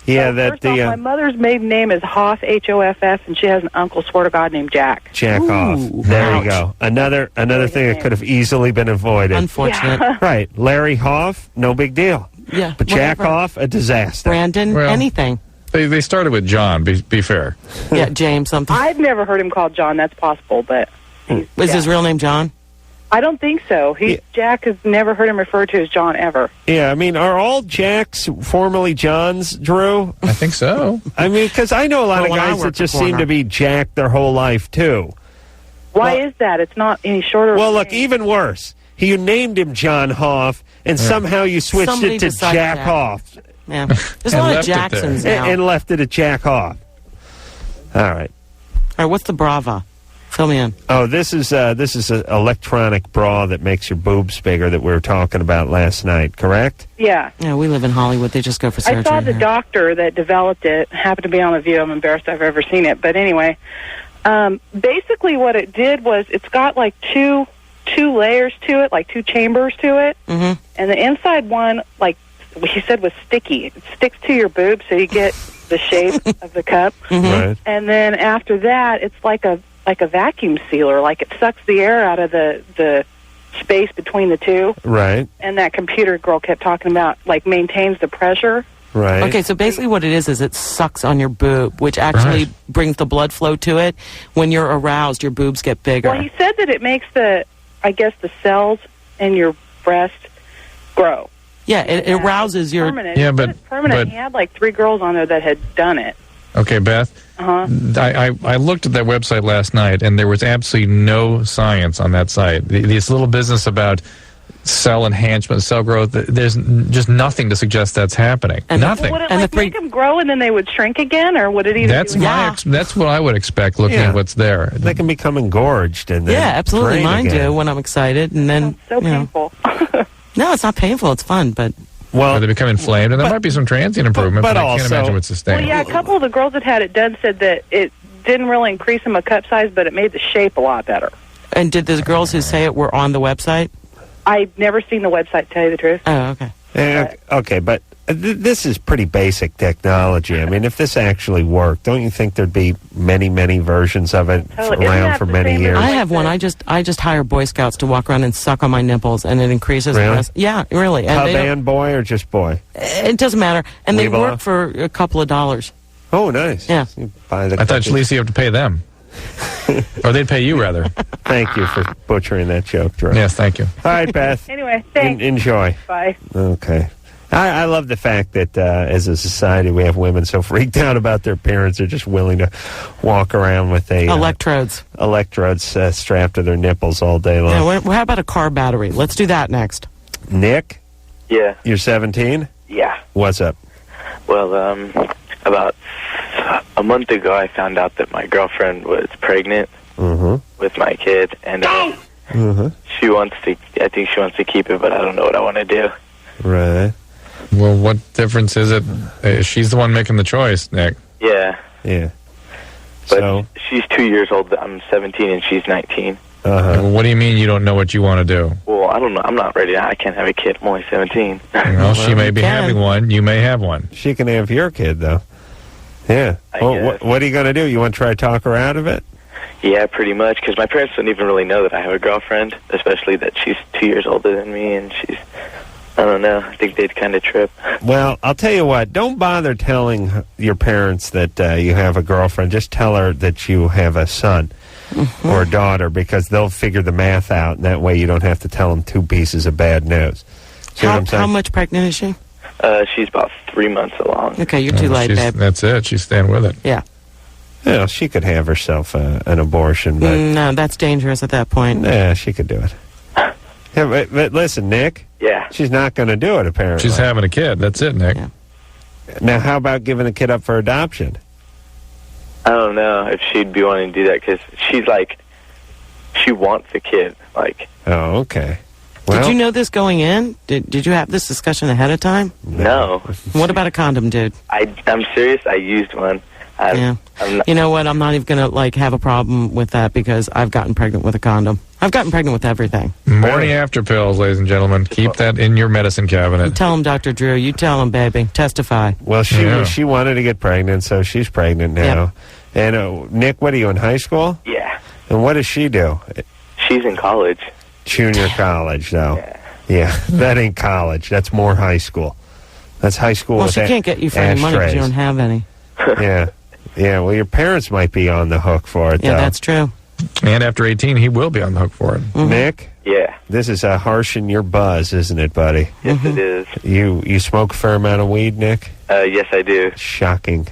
Yeah, First off, my mother's maiden name is Hoff, Hoff, and she has an uncle, swear to God, named Jack. Jack off. There you go. Another thing that could have easily been avoided. Unfortunate. Yeah. Right. Larry Hoff, no big deal. Yeah. But Jack whatever. off, a disaster. Brandon, Well- anything. They started with John, be fair. Yeah, James, something. I've never heard him called John. That's possible, but Was his real name John? I don't think so. Jack has never heard him referred to as John ever. Yeah, I mean, are all Jacks formerly Johns, Drew? I think so. I mean, because I know a lot Well, of when I guys that worked just for seem Corner. to be Jack their whole life, too. Why is that? It's not any shorter. Well, look, even worse. You named him John Hoff, and somehow you switched Somebody it to decided Jack Jack. Hoff. Yeah. There's a And lot of left it there. Jacksons now. And left it at Jack Hoff. All right. All right, what's the Brava? Fill me in. Oh, this is an electronic bra that makes your boobs bigger that we were talking about last night, correct? Yeah. Yeah, we live in Hollywood. They just go for surgery. I saw the here. doctor that developed it. Happened to be on The View. I'm embarrassed I've ever seen it. But anyway, Basically, what it did was it's got like two layers to it, like 2 chambers to it, and the inside one, like he said, was sticky. It sticks to your boob, so you get the shape of the cup. Right. And then after that, it's like a vacuum sealer, like it sucks the air out of the space between the two. Right. And that computer girl kept talking about, like, maintains the pressure. Right. Okay, so basically what it is it sucks on your boob, which actually brings the blood flow to it. When you're aroused, your boobs get bigger. Well, he said that it makes the cells in your breast grow. Yeah, it arouses your... Permanent. Yeah, It's permanent. He had like 3 girls on there that had done it. Okay, Beth. I looked at that website last night, and there was absolutely no science on that site. This little business about cell enhancement, cell growth, there's just nothing to suggest that's happening. Nothing. Would it make them grow and then they would shrink again, or would it either? That's what I would expect looking at what's there. They can become engorged and then absolutely. drain Mine again. do when I'm excited, and then so painful. No, it's not painful. It's fun, but. Well, they become inflamed, and there might be some transient improvement, but I can't imagine what's sustainable. Well, yeah, a couple of the girls that had it done said that it didn't really increase them a cup size, but it made the shape a lot better. And did the girls who say it were on the website? I've never seen the website, to tell you the truth. Oh, okay. Okay, but this is pretty basic technology. I mean, if this actually worked, don't you think there'd be many, many versions of it around for many years? I have one. I just hire Boy Scouts to walk around and suck on my nipples, and it increases Really? the rest. Yeah, really. And Hub they don't- and boy or just boy? It doesn't matter. And they Leave work alone? for a couple of dollars. Oh, nice. Yeah. You buy the I thought cookies. at least you have to pay them. Or they'd pay you, rather. Thank you for butchering that joke, Drew. Yes, thank you. All right, Beth. Anyway, thanks. Enjoy. Bye. Okay. I love the fact that as a society we have women so freaked out about their parents they're just willing to walk around with electrodes strapped to their nipples all day long. Yeah, how about a car battery? Let's do that next. Nick? Yeah. You're 17? Yeah. What's up? Well, about a month ago, I found out that my girlfriend was pregnant with my kid, and she wants to. I think she wants to keep it, but I don't know what I want to do. Right. Well, what difference is it? She's the one making the choice, Nick. Yeah. Yeah. But she's 2 years old. I'm 17, and she's 19. Well, what do you mean you don't know what you want to do? Well, I don't know. I'm not ready. I can't have a kid. I'm only 17. Well, she may be having one. You may have one. She can have your kid, though. Yeah. Well, what are you going to do? You want to try to talk her out of it? Yeah, pretty much, because my parents don't even really know that I have a girlfriend, especially that she's 2 years older than me, and she's, I don't know, I think they'd kind of trip. Well, I'll tell you what, don't bother telling your parents that you have a girlfriend. Just tell her that you have a son or a daughter, because they'll figure the math out, and that way you don't have to tell them 2 pieces of bad news. See what I'm saying? How much pregnant is she? She's about 3 months along. Okay, you're too late, babe. That's it. She's staying with it. Yeah. Yeah, she could have herself an abortion, but No, that's dangerous at that point. yeah, she could do it. Yeah, but listen, Nick. Yeah. She's not going to do it, apparently. She's having a kid. That's it, Nick. Yeah. Now, how about giving the kid up for adoption? I don't know if she'd be wanting to do that, because she's like, she wants a kid. Like. Oh, okay. Well, did you know this going in? Did you have this discussion ahead of time? No. What about a condom, dude? I'm serious. I used one. Yeah. You know what? I'm not even going to have a problem with that, because I've gotten pregnant with a condom. I've gotten pregnant with everything. Morning after pills, ladies and gentlemen. Keep that in your medicine cabinet. You tell him, Dr. Drew. You tell him, baby. Testify. Well, she wanted to get pregnant, so she's pregnant now. Yep. And Nick, what are you, in high school? Yeah. And what does she do? She's in college. Junior college, though. Yeah, that ain't college. That's more high school. That's high school. Well, with she can't get you for any money because you don't have any. Yeah. Yeah, well, your parents might be on the hook for it, Yeah, though. that's true. And after 18, he will be on the hook for it. Nick? Yeah. This is harsh in your buzz, isn't it, buddy? Yes, it is. You smoke a fair amount of weed, Nick? Yes, I do. Shocking.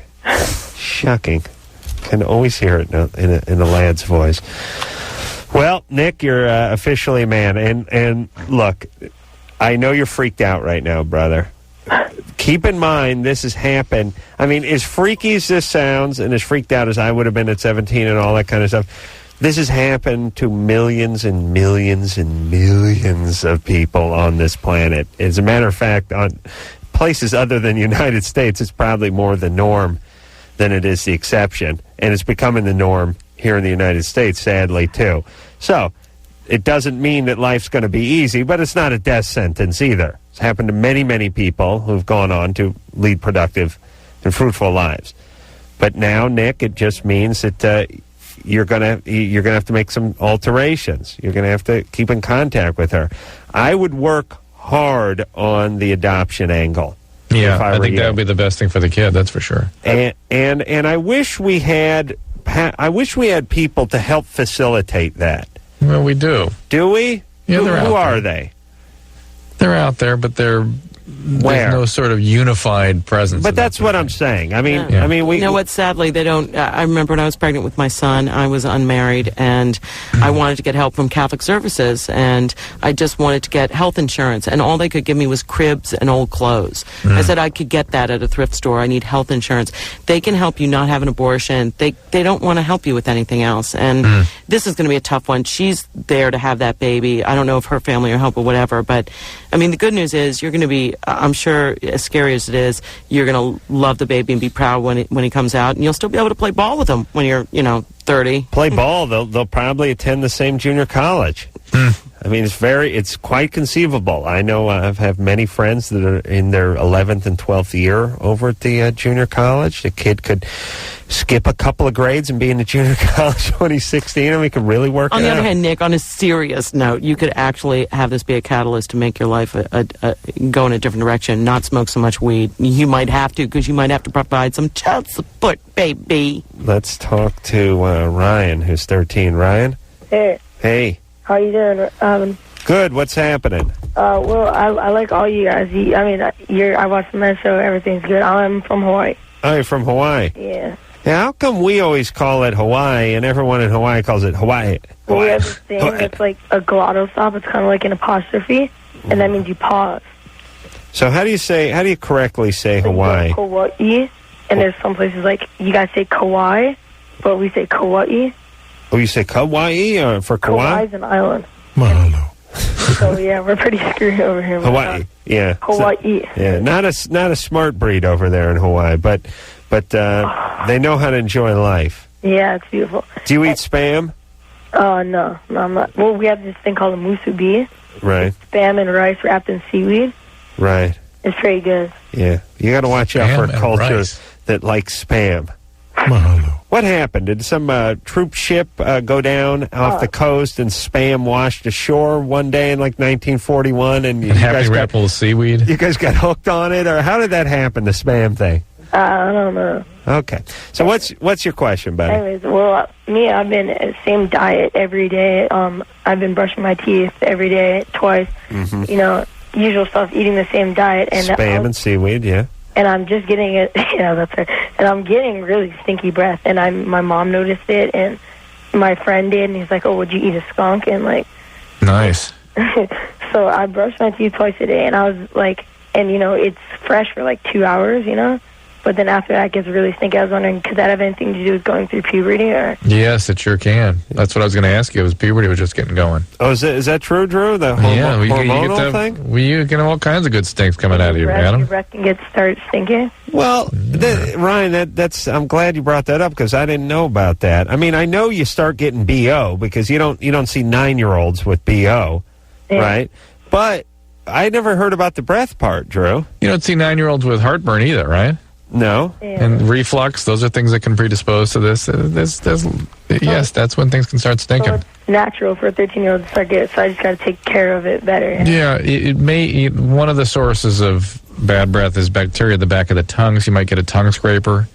Shocking. Can always hear it in a lad's voice. Well, Nick, you're officially a man. And look, I know you're freaked out right now, brother. Keep in mind, this has happened. I mean, as freaky as this sounds and as freaked out as I would have been at 17 and all that kind of stuff, this has happened to millions and millions and millions of people on this planet. As a matter of fact, on places other than the United States, it's probably more the norm than it is the exception. And it's becoming the norm here in the United States, sadly, too. So it doesn't mean that life's going to be easy, but it's not a death sentence either. It's happened to many, many people who've gone on to lead productive and fruitful lives. But now, Nick, it just means that you're gonna have to make some alterations. You're gonna have to keep in contact with her. I would work hard on the adoption angle. Yeah, I think that would be the best thing for the kid. That's for sure. And I wish we had people to help facilitate that. Well, we do. Do we? Yeah, who are they? They're out there, but there's no sort of unified presence. But that's what I'm saying. I mean, we. You know what? Sadly, they don't. I remember when I was pregnant with my son, I was unmarried, and I wanted to get help from Catholic Services, and I just wanted to get health insurance, and all they could give me was cribs and old clothes. I said I could get that at a thrift store. I need health insurance. They can help you not have an abortion. They don't want to help you with anything else, and this is going to be a tough one. She's there to have that baby. I don't know if her family or help or whatever, but I mean, the good news is you're going to be. I'm sure, as scary as it is, you're going to love the baby and be proud when he comes out, and you'll still be able to play ball with him when you're 30. Play ball. They'll probably attend the same junior college. I mean, it's quite conceivable. I know I've had many friends that are in their 11th and 12th year over at the junior college. The kid could skip a couple of grades and be in the junior college when he's 16, and we could really work on it the out. other hand, Nick, on a serious note, you could actually have this be a catalyst to make your life go in a different direction, not smoke so much weed. You might have to, because you might have to provide some child support, baby. Let's talk to Ryan, who's 13. Ryan? Hey. Hey. How you doing? Good. What's happening? Well, I like all you guys. I watch the men's show. Everything's good. I'm from Hawaii. Oh, you're from Hawaii? Yeah. Yeah, how come we always call it Hawaii and everyone in Hawaii calls it Hawaii? Well, we have this thing that's like a glottal stop. It's kind of like an apostrophe, and that means you pause. So how do you correctly say Hawaii? You go Kauai, and there's some places like you guys say Kauai, but we say Kauai. Oh, you say Kauai or for Kauai? Kauai's an island. Mahalo. So yeah, we're pretty screwed over here. Hawaii, yeah. Hawaii. So, yeah, not a smart breed over there in Hawaii, but they know how to enjoy life. Yeah, it's beautiful. Do you eat Spam? No, I'm not. Well, we have this thing called a musubi. Right. Spam and rice wrapped in seaweed. Right. It's pretty good. Yeah, you got to watch out for a culture that likes Spam. Mahalo. What happened? Did some troop ship go down off the coast and Spam washed ashore one day in like 1941? And you guys wrapped with seaweed? You guys got hooked on it? Or how did that happen, the Spam thing? I don't know. Okay. So what's your question, buddy? Anyways, well, I've been same diet every day. I've been brushing my teeth every day, twice. Mm-hmm. Usual stuff, eating the same diet. And Spam and seaweed, yeah. And I'm just getting it. Yeah, that's right. And I'm getting really stinky breath. And my mom noticed it, and my friend did, and he's like, "Oh, would you eat a skunk?" And like, nice. So I brushed my teeth twice a day, and I was like, and it's fresh for like 2 hours, But then after that, it gets really stinky. I was wondering, could that have anything to do with going through puberty? Or? Yes, it sure can. That's what I was going to ask you. Puberty was just getting going. Oh, is that true, Drew? The hormonal thing? You get all kinds of good stinks coming out of you, Adam. Your breath can start stinking? Well, Ryan, that's. I'm glad you brought that up because I didn't know about that. I mean, I know you start getting BO because you don't see 9-year-olds with BO, right? But I never heard about the breath part, Drew. You don't see 9-year-olds with heartburn either, right? No. Yeah. And reflux, those are things that can predispose to this. Yes, that's when things can start stinking. So it's natural for a 13-year-old to start getting it, so I just got to take care of it better. Yeah, it may. One of the sources of bad breath is bacteria at the back of the tongue, so you might get a tongue scraper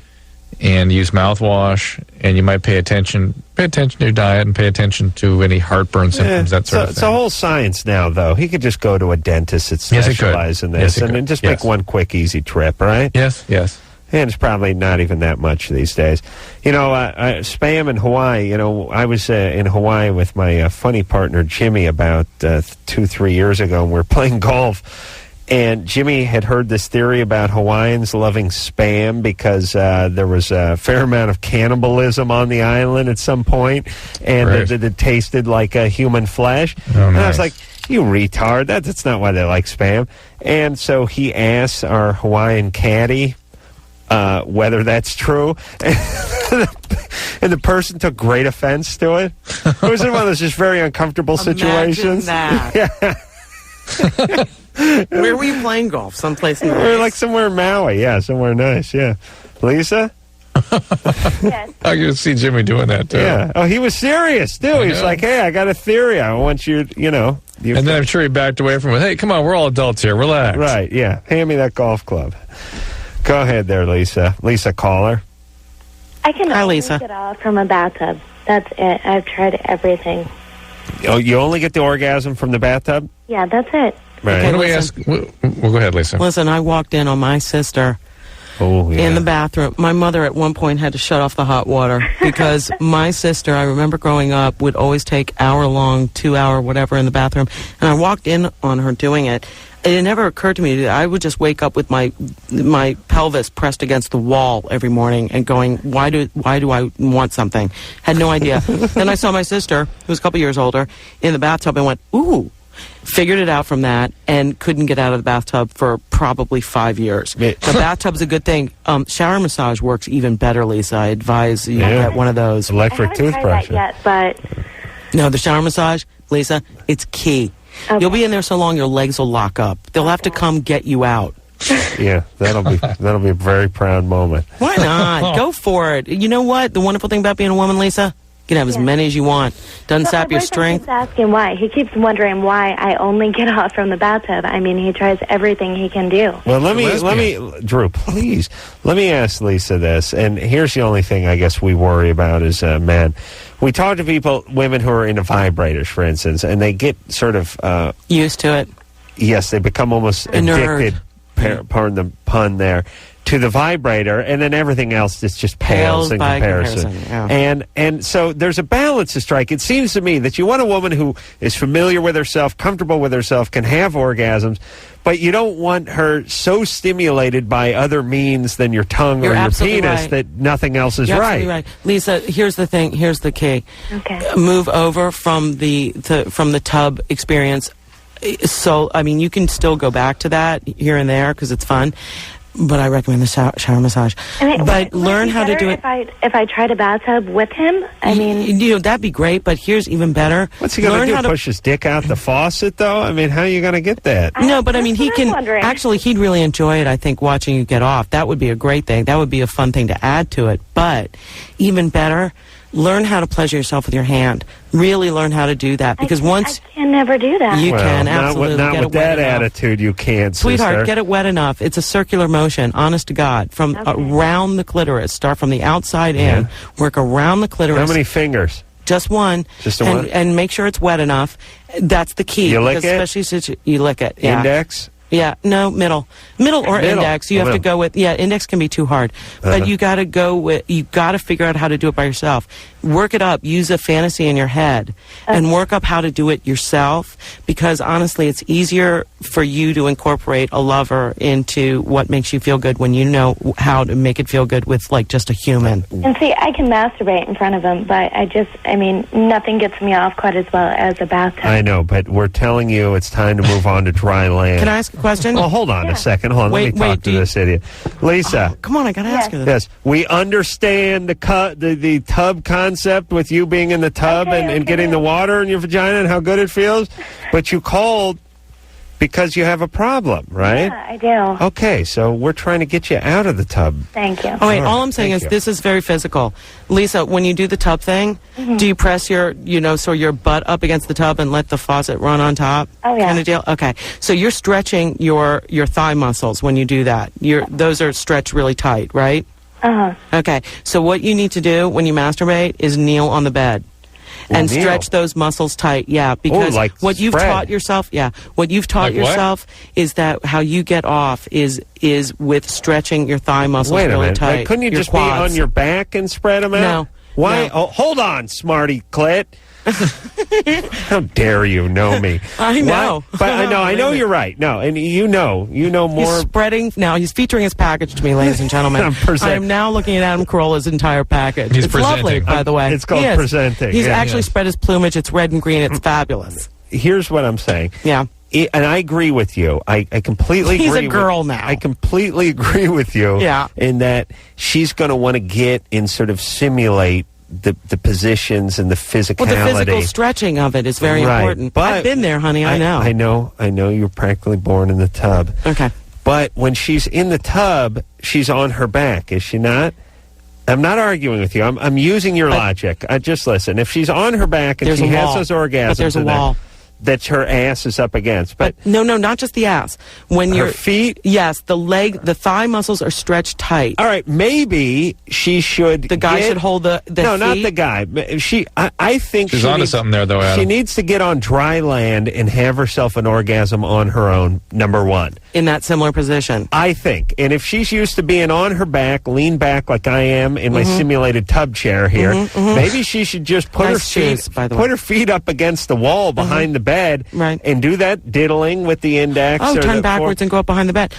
and use mouthwash, and you might pay attention to your diet and pay attention to any heartburn symptoms, that sort of thing. It's a whole science now, though. He could just go to a dentist that specializes in this and just make one quick, easy trip, right? Yes. And it's probably not even that much these days. Spam in Hawaii, I was in Hawaii with my funny partner, Jimmy, about 2-3 years ago, and we were playing golf. And Jimmy had heard this theory about Hawaiians loving Spam because there was a fair amount of cannibalism on the island at some point, and it tasted like human flesh. Oh, and I was like, you retard, that's not why they like Spam. And so he asked our Hawaiian caddy, whether that's true. And the person took great offense to it. It was one of those just very uncomfortable situations. Imagine that. Where were you playing golf? Someplace nice? We were like somewhere in Maui. Yeah, somewhere nice. Yeah. Lisa? Yes. I can see Jimmy doing that, too. Yeah. Oh, he was serious, too. He's like, hey, I got a theory. I want you, and then I'm sure he backed away from it. Hey, come on, we're all adults here. Relax. Right, yeah. Hand me that golf club. Go ahead there, Lisa. Lisa, caller. I can only Lisa. get off from a bathtub. That's it. I've tried everything. Oh, you only get the orgasm from the bathtub? Yeah, that's it. Right. What do we ask? Well, go ahead, Lisa. Listen, I walked in on my sister in the bathroom. My mother at one point had to shut off the hot water because my sister, I remember growing up, would always take hour-long, 2-hour, whatever in the bathroom. And I walked in on her doing it. It never occurred to me that I would just wake up with my pelvis pressed against the wall every morning and going, why do I want something? Had no idea. Then I saw my sister, who was a couple years older, in the bathtub and went, ooh. Figured it out from that and couldn't get out of the bathtub for probably 5 years. The bathtub's a good thing. Shower massage works even better, Lisa. I advise you get one of those. Electric toothbrush. Yet, but No, the shower massage, Lisa, it's key. Okay. You'll be in there so long your legs will lock up. They'll have to come get you out. Yeah, that'll be a very proud moment. Why not? Go for it. You know what? The wonderful thing about being a woman, Lisa, you can have as many as you want. Doesn't sap your strength. Keeps asking why. He keeps wondering why I only get off from the bathtub. I mean, he tries everything he can do. Well, let me, Drew, please, let me ask Lisa this. And here's the only thing I guess we worry about as men. We talk to women who are into vibrators, for instance, and they get sort of used to it. Yes, they become almost addicted. Pardon the pun there. To the vibrator, and then everything else just pales in comparison. Yeah. And so there's a balance to strike. It seems to me that you want a woman who is familiar with herself, comfortable with herself, can have orgasms, but you don't want her so stimulated by other means than your tongue or your penis that nothing else is absolutely right. Lisa, here's the thing. Here's the key. Okay. Move over from the tub experience. So, I mean, you can still go back to that here and there because it's fun. But I recommend the shower massage. I mean, but learn how to do it. If I tried a bathtub with him, I mean, that'd be great. But here's even better. What's he going to do? Push his dick out the faucet, though? I mean, how are you going to get that? No, but I mean, he can. Actually, he'd really enjoy it. I think watching you get off. That would be a great thing. That would be a fun thing to add to it. But even better, learn how to pleasure yourself with your hand. Really learn how to do that because I can never do that. You can absolutely. Not with that attitude. You can't, sweetheart. Sister. Get it wet enough. It's a circular motion. Honest to God, from around the clitoris. Start from the outside in. Work around the clitoris. How many fingers? Just one. Just one. And make sure it's wet enough. That's the key. You lick it. Especially since you lick it. Yeah. Index. Yeah, no, middle or index. You have to go with, index can be too hard. But you got to figure out how to do it by yourself. Work it up. Use a fantasy in your head and work up how to do it yourself because honestly, it's easier for you to incorporate a lover into what makes you feel good when you know how to make it feel good with like just a human. And see, I can masturbate in front of him, but nothing gets me off quite as well as a bathtub. I know, but we're telling you it's time to move on to dry land. Can I ask a question? Well, hold on a second. Hold on. Let me talk to this idiot. Lisa. Come on, I got to ask you this. Yes, we understand the tub concept with you being in the tub and getting the water in your vagina and how good it feels, but you called because you have a problem, right? Yeah, I do. Okay, so we're trying to get you out of the tub. Thank you. Oh, wait, all I'm saying is this is very physical. Lisa, when you do the tub thing, do you press your butt up against the tub and let the faucet run on top? Oh, yeah. Kind of deal? Okay. So you're stretching your thigh muscles when you do that. Those are stretched really tight, right? Uh-huh. Okay. So what you need to do when you masturbate is kneel on the bed. And stretch those muscles tight, because what you've taught yourself, is that how you get off is with stretching your thigh muscles really tight. Couldn't you just be on your back and spread them out? No. Why? No. Oh, hold on, smarty clit. How dare you know me? I know. But I know you're right. No, and you know more. He's spreading now. He's featuring his package to me, ladies and gentlemen. I am now looking at Adam Carolla's entire package. It's lovely, by the way. It's called presenting. He's actually spread his plumage. It's red and green. It's fabulous. Here's what I'm saying. Yeah. and I agree with you. I completely agree. He's a girl now. I completely agree with you. Yeah. In that she's going to want to get and sort of simulate the positions and the physicality. Well, the physical stretching of it is very important. But I've been there, honey. I know. I know. You're practically born in the tub. Okay. But when she's in the tub, she's on her back, is she not? I'm not arguing with you. I'm using your logic. Just listen. If she's on her back and she has those orgasms, but there's a wall that her ass is up against. But no, not just the ass. When her your feet, yes, the thigh muscles are stretched tight. All right, maybe she should. The guy should hold the no, feet? not the guy. I think she's onto something there, though. Adam. She needs to get on dry land and have herself an orgasm on her own. Number one, in that similar position, I think. And if she's used to being on her back, lean back like I am in my simulated tub chair here, maybe she should just put her feet up against the wall behind the bed, right, and do that diddling with the index. Oh, turn backwards and go up behind the bed.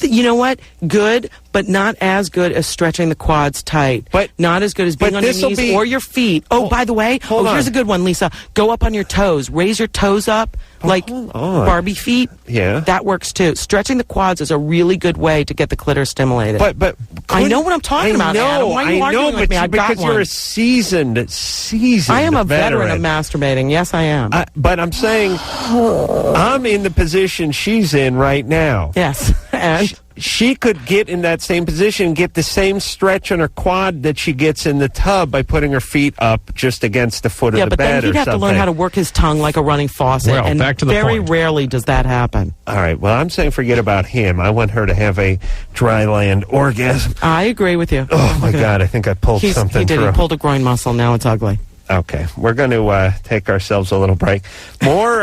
You know what? Good, but not as good as stretching the quads tight. But not as good as being on your knees or your feet. Oh, by the way, here's a good one, Lisa. Go up on your toes. Raise your toes up like Barbie feet. Yeah. That works too. Stretching the quads is a really good way to get the clitoris stimulated. But I know what I'm talking about, Adam. Why are you arguing with me? I've got because you're a seasoned I am a veteran of masturbating. Yes, I am. But I'm saying I'm in the position she's in right now. Yes. And she could get in that same position and get the same stretch on her quad that she gets in the tub by putting her feet up just against the foot of the bed or something. Yeah, but then he'd have to learn how to work his tongue like a running faucet. Well, and back to the very point. Rarely does that happen. All right, well, I'm saying forget about him. I want her to have a dry land orgasm. I agree with you. Oh, my God, I think I pulled something through. He pulled a groin muscle. Now it's ugly. Okay, we're going to take ourselves a little break. More.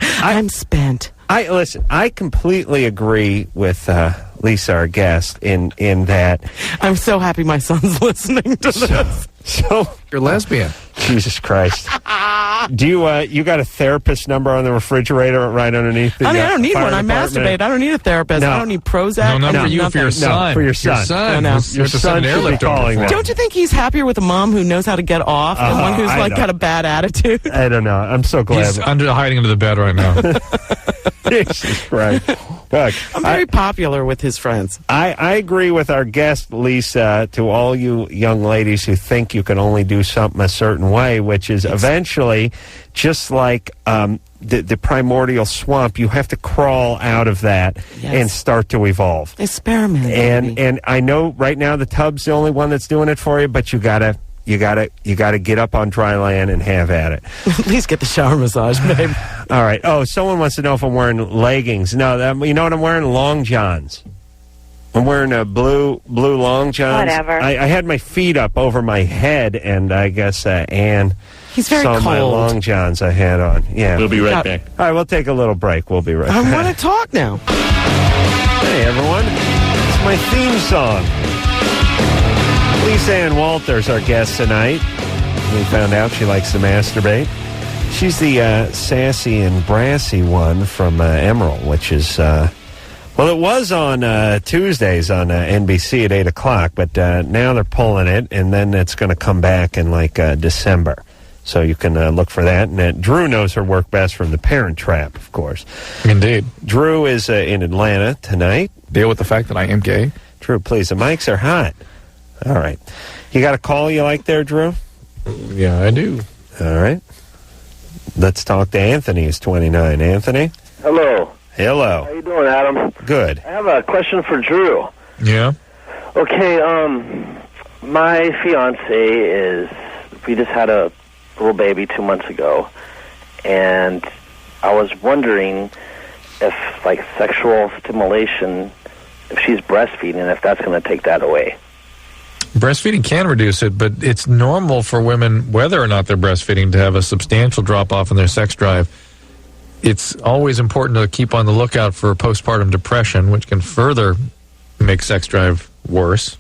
I'm spent. Listen. I completely agree with Lisa, our guest, in that. I'm so happy my son's listening to this. So you're lesbian. Jesus Christ. Do you got a therapist number on the refrigerator right underneath the I don't need one. I masturbate. I don't need a therapist. No. I don't need Prozac. No, for you, for your son. No, for your son. No. Your son should be calling that. Don't you think he's happier with a mom who knows how to get off than one who's got a bad attitude? I don't know. I'm so glad. He's hiding under the bed right now. Jesus Christ. Look, I'm very popular with his friends. I agree with our guest, Lisa, to all you young ladies who think you can only do something a certain way, which is eventually, just like the primordial swamp, you have to crawl out of that and start to evolve. Experiment. And I know right now the tub's the only one that's doing it for you, but you gotta get up on dry land and have at it. At least get the shower massage, babe. All right. Oh, someone wants to know if I'm wearing leggings. No, you know what I'm wearing? Long johns. I'm wearing a blue long johns. Whatever. I had my feet up over my head, and I guess Ann He's very saw my cold. long johns I had on. Yeah. We'll be right back. All right, we'll take a little break. We'll be right back. I want to talk now. Hey, everyone. It's my theme song. Lisa Ann Walters, our guest tonight. We found out she likes to masturbate. She's the sassy and brassy one from Emerald, which is, it was on Tuesdays on NBC at 8 o'clock, but now they're pulling it, and then it's going to come back in, December. So you can look for that. And Drew knows her work best from The Parent Trap, of course. Indeed. Drew is in Atlanta tonight. Deal with the fact that I am gay. Drew, please. The mics are hot. All right. You got a call you like there, Drew? Yeah, I do. All right. Let's talk to Anthony, who's 29. Anthony? Hello. Hello. How you doing, Adam? Good. I have a question for Drew. Yeah? Okay, my fiance we just had a little baby 2 months ago, and I was wondering if, sexual stimulation, if she's breastfeeding, if that's going to take that away. Breastfeeding can reduce it, but it's normal for women, whether or not they're breastfeeding, to have a substantial drop-off in their sex drive. It's always important to keep on the lookout for postpartum depression, which can further make sex drive worse.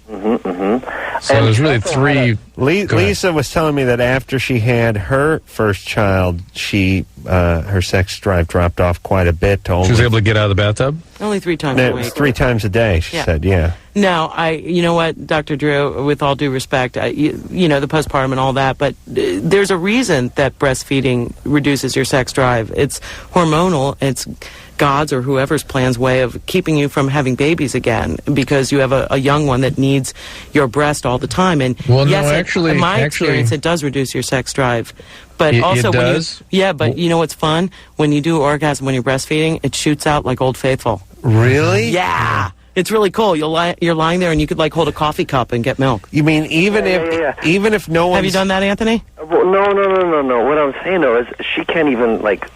So there's really three... Lisa was telling me that after she had her first child, she her sex drive dropped off quite a bit. She was able to get out of the bathtub? Only 3 times a week. 3 times a day, she said, yeah. No, you know what, Dr. Drew, with all due respect, you know, the postpartum and all that, but there's a reason that breastfeeding reduces your sex drive. It's hormonal. It's God's or whoever's plan's way of keeping you from having babies again, because you have a young one that needs your breast all the time. And well, yes, no, in my experience, it does reduce your sex drive. But also, it does? But you know what's fun? When you do orgasm when you're breastfeeding, it shoots out like Old Faithful. Really? Yeah. It's really cool. You're lying there and you could like hold a coffee cup and get milk. You mean even if no one... Have you done that, Anthony? Well, no. What I'm saying though is she can't even like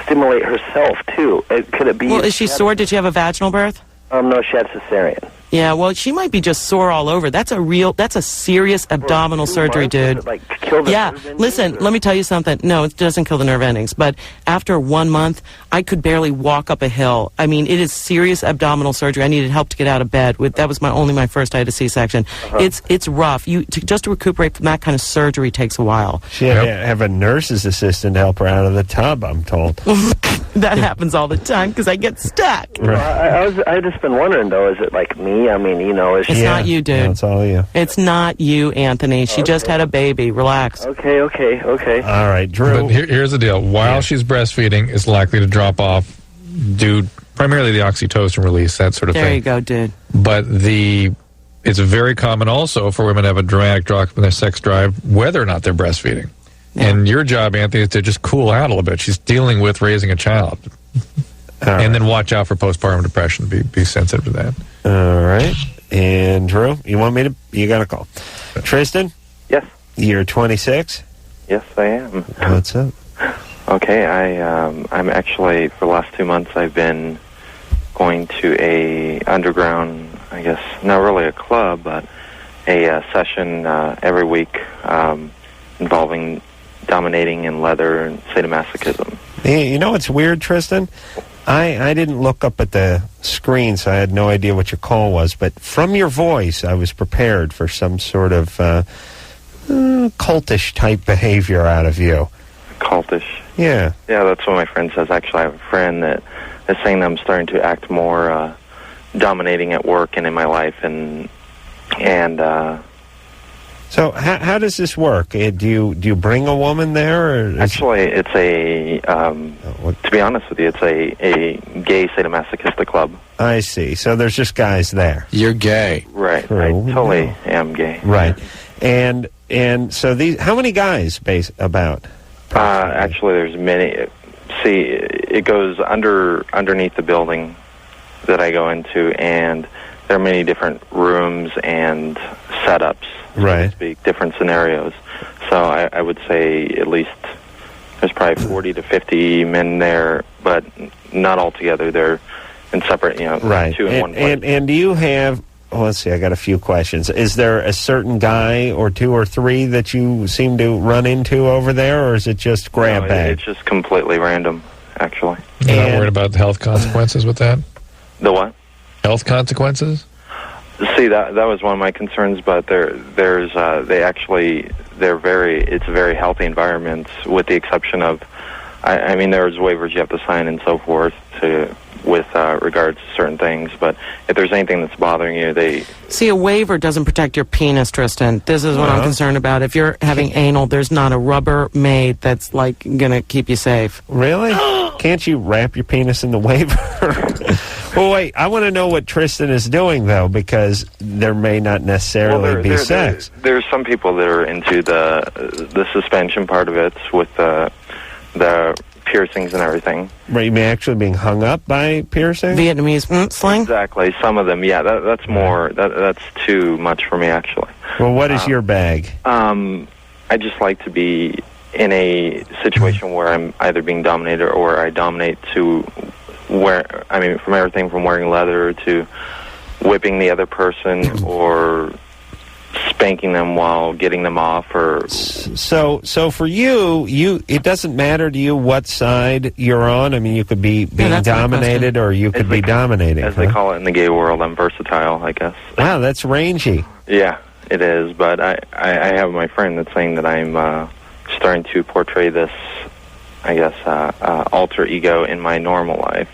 stimulate herself too. Could it be? Well, is she sore? Did she have a vaginal birth? No, she had cesarean. Yeah, well, she might be just sore all over. That's a serious abdominal surgery, dude. Kill the nerve endings, listen, let me tell you something. No, it doesn't kill the nerve endings. But after 1 month, I could barely walk up a hill. I mean, it is serious abdominal surgery. I needed help to get out of bed. That was only my first. I had a C-section. It's rough. Just to recuperate from that kind of surgery takes a while. She had to have a nurse's assistant help her out of the tub, I'm told. That happens all the time because I get stuck. Right. I just been wondering though, is it like me? I mean, you know, it's not you, dude. No, it's all you. It's not you, Anthony. She just had a baby. Relax. Okay. All right, Drew. But here's the deal. While she's breastfeeding, it's likely to drop off due primarily the oxytocin release, that sort of thing. There you go, dude. But it's very common also for women to have a dramatic drop in their sex drive, whether or not they're breastfeeding. Yeah. And your job, Anthony, is to just cool out a little bit. She's dealing with raising a child. And then watch out for postpartum depression. Be sensitive to that. All right. And Drew, you got a call. Tristan? Yes. You're 26? Yes, I am. What's up? Okay, I'm actually, for the last 2 months, I've been going to a underground, I guess, not really a club, but a session every week involving dominating and leather and sadomasochism. You know what's weird, Tristan? I didn't look up at the screen, so I had no idea what your call was. But from your voice, I was prepared for some sort of cultish type behavior out of you. Cultish? Yeah. Yeah, that's what my friend says. Actually, I have a friend that is saying that I'm starting to act more dominating at work and in my life, and So how does this work? Do you bring a woman there? Or actually, it's to be honest with you, it's a gay sadomasochistic club. I see. So there's just guys there. You're gay. Right. I totally am gay. Right. And so how many guys about? Actually, there's many. See, it goes underneath the building that I go into, and there are many different rooms and setups, so to speak, different scenarios. So I would say at least there's probably 40 to 50 men there, but not all together. They're in separate, two in one place. And do you have, let's see, I got a few questions. Is there a certain guy or two or three that you seem to run into over there, or is it just grab bag? It's just completely random, actually. You're not worried about the health consequences with that? The what? Health consequences? See, that was one of my concerns, but it's a very healthy environment, with the exception of, I mean, there's waivers you have to sign and so forth with regards to certain things, but if there's anything that's bothering you, See, a waiver doesn't protect your penis, Tristan. This is what I'm concerned about. If you're having anal, there's not a rubber made that's, like, going to keep you safe. Really? Can't you wrap your penis in the waiver? Well, wait, I want to know what Tristan is doing, though, because there may not necessarily be sex. There's some people that are into the suspension part of it with the piercings and everything. Right, you mean actually being hung up by piercing? Vietnamese sling? Exactly, some of them, yeah. That's more, that's too much for me, actually. Well, what is your bag? I just like to be in a situation where I'm either being dominated or I dominate from everything from wearing leather to whipping the other person or spanking them while getting them off. Or so for you it doesn't matter to you what side you're on. I mean, you could be being dominated or you could be dominating. As they call it in the gay world, I'm versatile, I guess. Wow, that's rangy. Yeah, it is. But I have my friend that's saying that I'm starting to portray this alter ego in my normal life.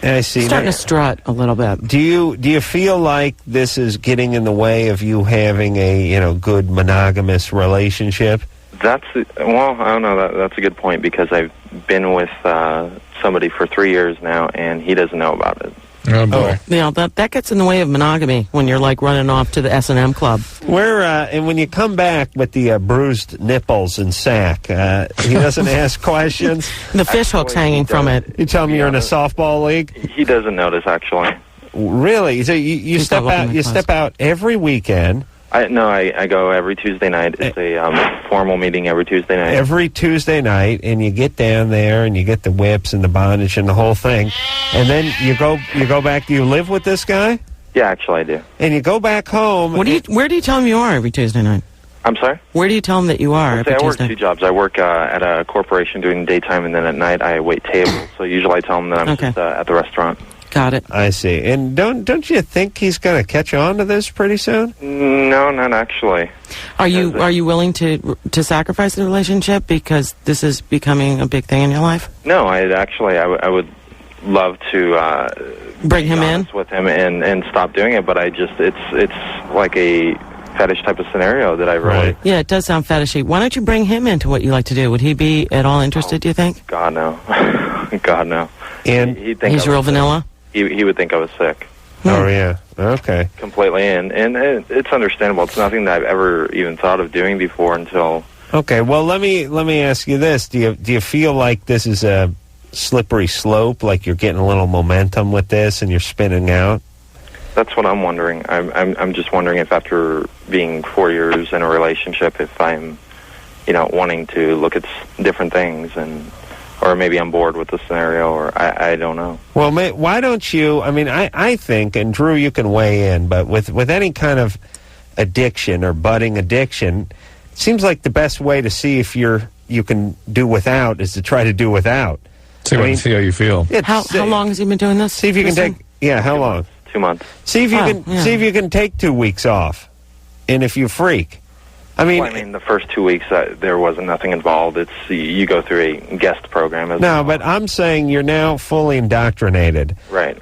I see. Starting to strut a little bit. Do you feel like this is getting in the way of you having a good monogamous relationship? I don't know. That's a good point, because I've been with somebody for 3 years now, and he doesn't know about it. Oh boy! That gets in the way of monogamy when you're like running off to the S&M club. And when you come back with the bruised nipples and sack, he doesn't ask questions. The fish hook's hanging from it. You tell me you're in a softball league. He doesn't notice, actually. Really? So you step out. You step out every weekend. I go every Tuesday night. It's a formal meeting every Tuesday night. Every Tuesday night, and you get down there, and you get the whips and the bondage and the whole thing, and then you go back. Do you live with this guy? Yeah, actually, I do. And you go back home. Where do you tell him you are every Tuesday night? I'm sorry? Where do you tell him that you are every I work Tuesday? 2 jobs. I work at a corporation during the daytime, and then at night I wait tables. So usually I tell him that I'm just at the restaurant. Got it. I see. And don't you think he's going to catch on to this pretty soon? No, not actually. Are you willing to sacrifice the relationship because this is becoming a big thing in your life? No, I would love to bring him in with him and stop doing it, but it's like a fetish type of scenario that I really... Yeah, it does sound fetishy. Why don't you bring him into what you like to do? Would he be at all interested, do you think? God, no. God, no. And he'd think he's real vanilla? He would think I was sick. Oh, yeah. Okay. Completely. And it's understandable. It's nothing that I've ever even thought of doing before until... Okay, well, let me ask you this. Do you feel like this is a slippery slope, like you're getting a little momentum with this and you're spinning out? That's what I'm wondering. I'm just wondering if after being 4 years in a relationship, if I'm, wanting to look at different things or maybe I'm bored with the scenario, or I don't know. Well, why don't you, I think, and Drew, you can weigh in, but with any kind of addiction or budding addiction, it seems like the best way to see if you can do without is to try to do without. See how you feel. How long has he been doing this? See if you can take, how long? 2 months. See if you can take 2 weeks off, and if you freak. The first 2 weeks, there wasn't nothing involved. It's you go through a guest program. But I'm saying you're now fully indoctrinated. Right.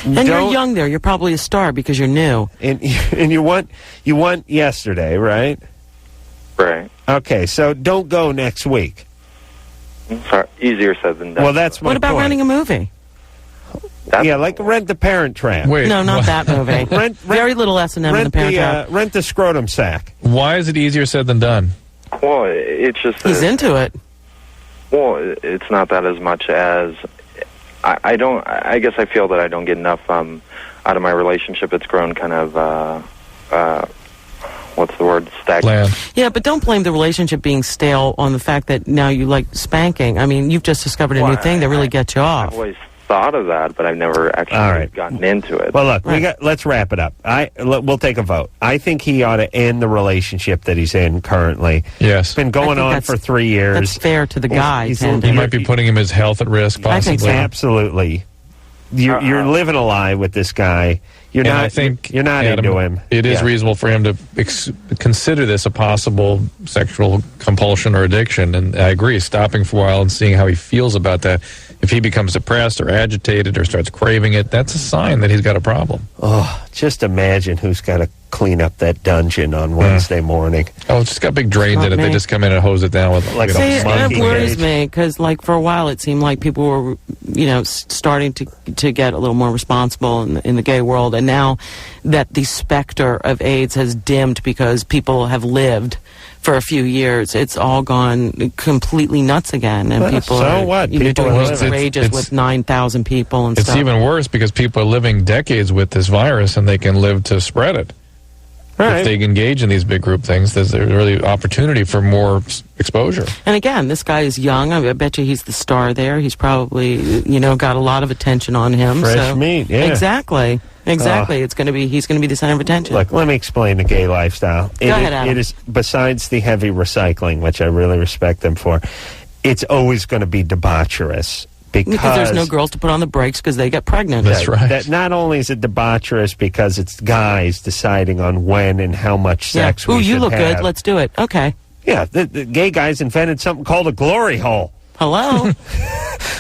And you're young there. You're probably a star because you're new. And you want yesterday, right? Right. Okay, so don't go next week. Sorry, easier said than done. Well, that's my What about point. renting a movie? Like Rent the Parent Trap. Wait, no, not that movie. Very little S&M in the Parent Trap. Rent the Scrotum Sack. Why is it easier said than done? Well, it's just... He's into it. Well, it's not that as much as... I don't... I guess I feel that I don't get enough out of my relationship. It's grown kind of... what's the word? Stagnant. Yeah, but don't blame the relationship being stale on the fact that now you like spanking. You've just discovered a new thing that really gets you off. I've always thought of that, but I've never actually gotten into it. Well, look, let's wrap it up. We'll take a vote. I think he ought to end the relationship that he's in currently. Yes. It's been going on for 3 years. That's fair to the guy. You might be putting his health at risk, possibly. I think so. Absolutely. You're living a lie with this guy. You're not Adam, into him. It is reasonable for him to consider this a possible sexual compulsion or addiction, and I agree, stopping for a while and seeing how he feels about that. If he becomes depressed or agitated or starts craving it, that's a sign that he's got a problem. Oh, just imagine who's got to clean up that dungeon on Wednesday morning. Oh, it's just got big drains in it. They just come in and hose it down with like it worries me because, for a while, it seemed like people were, starting to get a little more responsible in the gay world, and now that the specter of AIDS has dimmed because people have lived for a few years, it's all gone completely nuts again, and people are doing rages with 9,000 people and stuff. It's even worse because people are living decades with this virus, and they can live to spread it. Right. If they engage in these big group things, there's really opportunity for more exposure. And again, this guy is young. I bet you he's the star there. He's probably, got a lot of attention on him. Fresh meat, yeah. Exactly. He's going to be the center of attention. Look, let me explain the gay lifestyle. Go ahead, Adam. It is, besides the heavy recycling, which I really respect them for, it's always going to be debaucherous. Because there's no girls to put on the brakes because they get pregnant. That's right. That not only is it debaucherous because it's guys deciding on when and how much sex we should have. Ooh, you look good. Let's do it. Okay. Yeah, the gay guys invented something called a glory hole. Hello?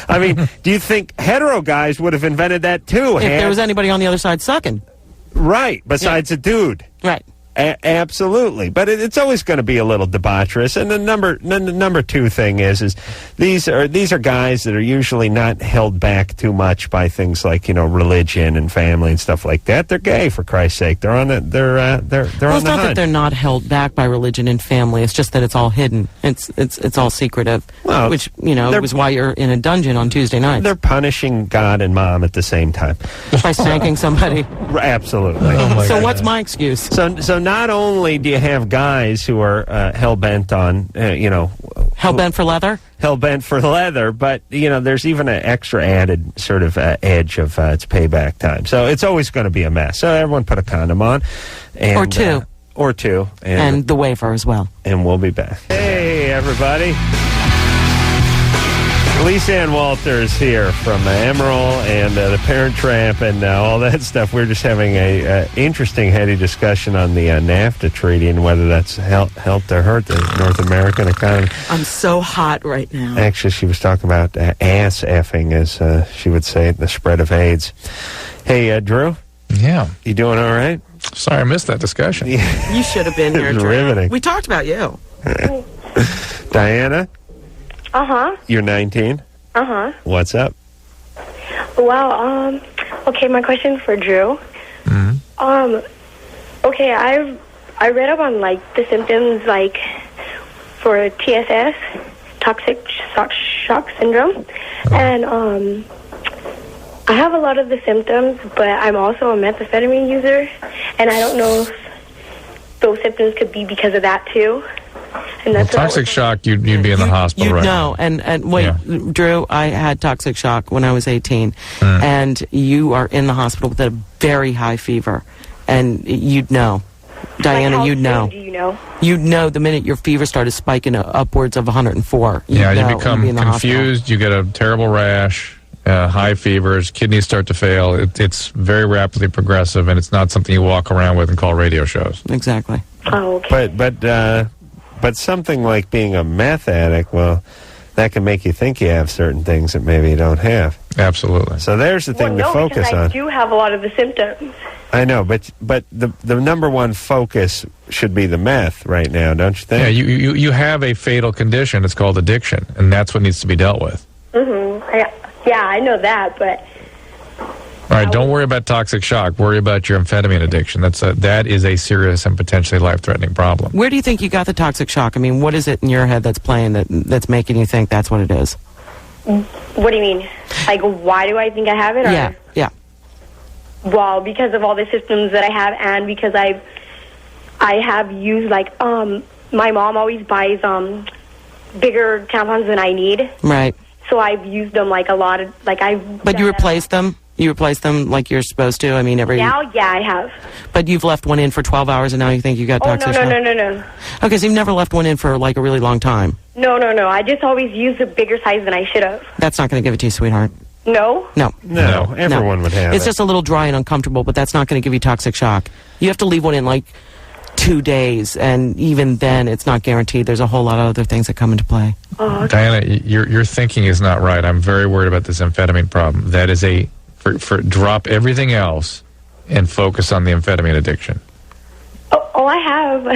I mean, do you think hetero guys would have invented that too? If there was anybody on the other side sucking. Right, besides a dude. Right. Absolutely, but it's always going to be a little debaucherous. And the number two thing is these are guys that are usually not held back too much by things like religion and family and stuff like that. They're gay, for Christ's sake. They're on the they're well, on the it's not hunt. that they're not held back by religion and family. It's just that it's all hidden. It's all secretive. Well, which was why you're in a dungeon on Tuesday nights. They're punishing God and Mom at the same time by spanking somebody. Absolutely. So what's my excuse? So not only do you have guys who are hell-bent on, hell-bent for leather? Hell-bent for leather, but, there's even an extra added sort of edge of it's payback time. So it's always going to be a mess. So everyone put a condom on. And, or two. And the wafer as well. And we'll be back. Hey, everybody. Lisa Ann Walters here from Emerald and the Parent Trap and all that stuff. We're just having a interesting, heady discussion on the NAFTA treaty and whether that's helped or hurt the North American economy. I'm so hot right now. Actually, she was talking about ass effing, as she would say, the spread of AIDS. Hey, Drew? Yeah. You doing all right? Sorry, I missed that discussion. You should have been here, Drew. Riveting. We talked about you. Diana? Uh-huh. You're 19? Uh-huh. What's up? Well, okay, my question for Drew. Mm-hmm. Okay, I read up on, the symptoms, for TSS, toxic shock syndrome, and, I have a lot of the symptoms, but I'm also a methamphetamine user, and I don't know if those symptoms could be because of that, too. And that's toxic shock, you'd be in the hospital right now. And wait, yeah. Drew, I had toxic shock when I was 18, and you are in the hospital with a very high fever, and you'd know. Diana, you'd know. Do you know? You'd know the minute your fever started spiking upwards of 104. You become confused, you get a terrible rash, high fevers, kidneys start to fail. It's very rapidly progressive, and it's not something you walk around with and call radio shows. Exactly. Oh, okay. But something like being a meth addict, well, that can make you think you have certain things that maybe you don't have. Absolutely. So there's the thing to focus on. I do have a lot of the symptoms. I know, but the number one focus should be the meth right now, don't you think? Yeah, you have a fatal condition. It's called addiction, and that's what needs to be dealt with. Mm-hmm. Yeah, I know that, but... All right, don't worry about toxic shock. Worry about your amphetamine addiction. That is a serious and potentially life-threatening problem. Where do you think you got the toxic shock? I mean, what is it in your head that's playing that's making you think that's what it is? What do you mean? Why do I think I have it? Or? Yeah. Well, because of all the symptoms that I have, and because I have used, my mom always buys bigger tampons than I need. Right. So I've used them a lot of, But you replace them? You replace them like you're supposed to? I mean, Now, yeah, I have. But you've left one in for 12 hours and now you think you got toxic shock? No. Okay, so you've never left one in for, a really long time? No. I just always used a bigger size than I should have. That's not going to give it to you, sweetheart. No? No, everyone would have It's just a little dry and uncomfortable, but that's not going to give you toxic shock. You have to leave one in, 2 days, and even then, it's not guaranteed. There's a whole lot of other things that come into play. Oh, okay. Diana, your thinking is not right. I'm very worried about this amphetamine problem. That is for drop everything else and focus on the amphetamine addiction. Oh, I have.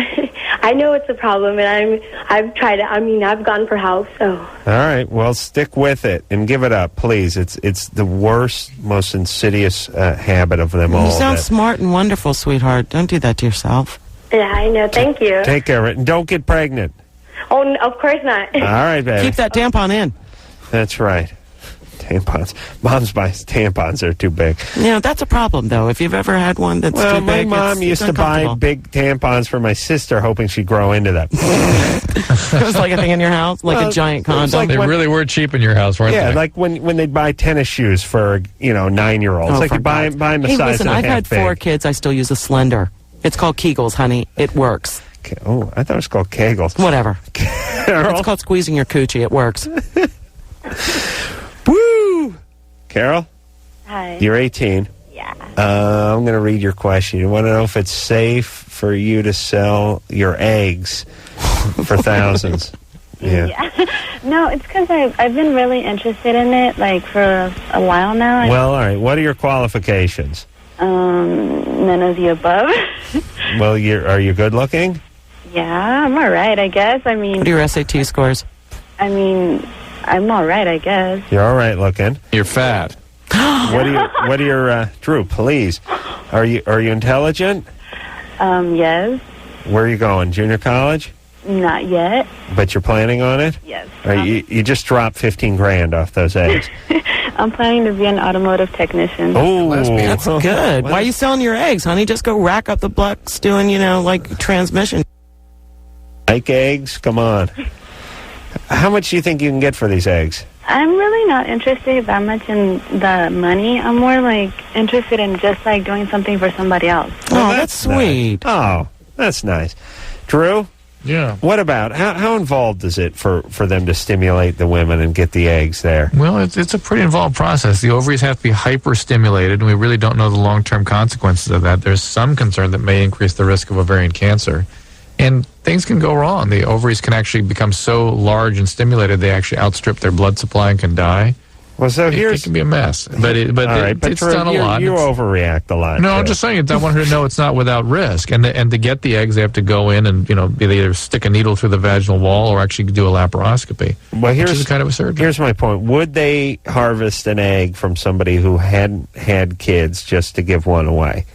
I know it's a problem, and I've tried it. I mean, I've gone for help, so. All right, well, stick with it and give it up, please. It's the worst, most insidious habit of them all. You sound smart and wonderful, sweetheart. Don't do that to yourself. Yeah, I know. Thank you. Take care of it, and don't get pregnant. Oh, no, of course not. All right, baby. Keep that tampon in. That's right. Tampons. Mom's buys tampons. They're too big. That's a problem, though. If you've ever had one that's too big, my mom used to buy big tampons for my sister, hoping she'd grow into that. It was like a thing in your house? A giant condom? They really were cheap in your house, weren't they? Yeah, like when they'd buy tennis shoes for, 9-year-olds. You buy them a size and a half I've had 4 kids. I still use a Slender. It's called Kegels, honey. It works. Oh, I thought it was called Kegels. Whatever. Carol? It's called squeezing your coochie. It works. Woo! Carol? Hi. You're 18. Yeah. I'm going to read your question. You want to know if it's safe for you to sell your eggs for thousands? Yeah. No, it's because I've been really interested in it, like, for a while now. Well, all right. What are your qualifications? None of the above. Well, are you good looking? Yeah, I'm all right, I guess. I mean... What are your SAT scores? I mean, I'm all right, I guess. You're all right looking. You're fat. What are your Drew, please. Are you intelligent? Yes. Where are you going? Junior college? Not yet. But you're planning on it? Yes. You just dropped $15,000 off those eggs. I'm planning to be an automotive technician. Oh, that's good. Why are you selling your eggs, honey? Just go rack up the bucks doing, like transmission. Like eggs? Come on. How much do you think you can get for these eggs? I'm really not interested that much in the money. I'm more, like, interested in just, like, doing something for somebody else. Well, that's sweet. Nice. Oh, that's nice. Drew? Yeah. What about, how involved is it for them to stimulate the women and get the eggs there? Well, it's a pretty involved process. The ovaries have to be hyper-stimulated, and we really don't know the long-term consequences of that. There's some concern that may increase the risk of ovarian cancer. And things can go wrong. The ovaries can actually become so large and stimulated they actually outstrip their blood supply and can die. Well, so it can be a mess. But it's Drew, done a lot. You overreact a lot. No, I'm just saying. I want her to know it's not without risk. And to get the eggs, they have to go in and they either stick a needle through the vaginal wall or actually do a laparoscopy. Well, which is kind of a surgery. Here's my point. Would they harvest an egg from somebody who hadn't had kids just to give one away?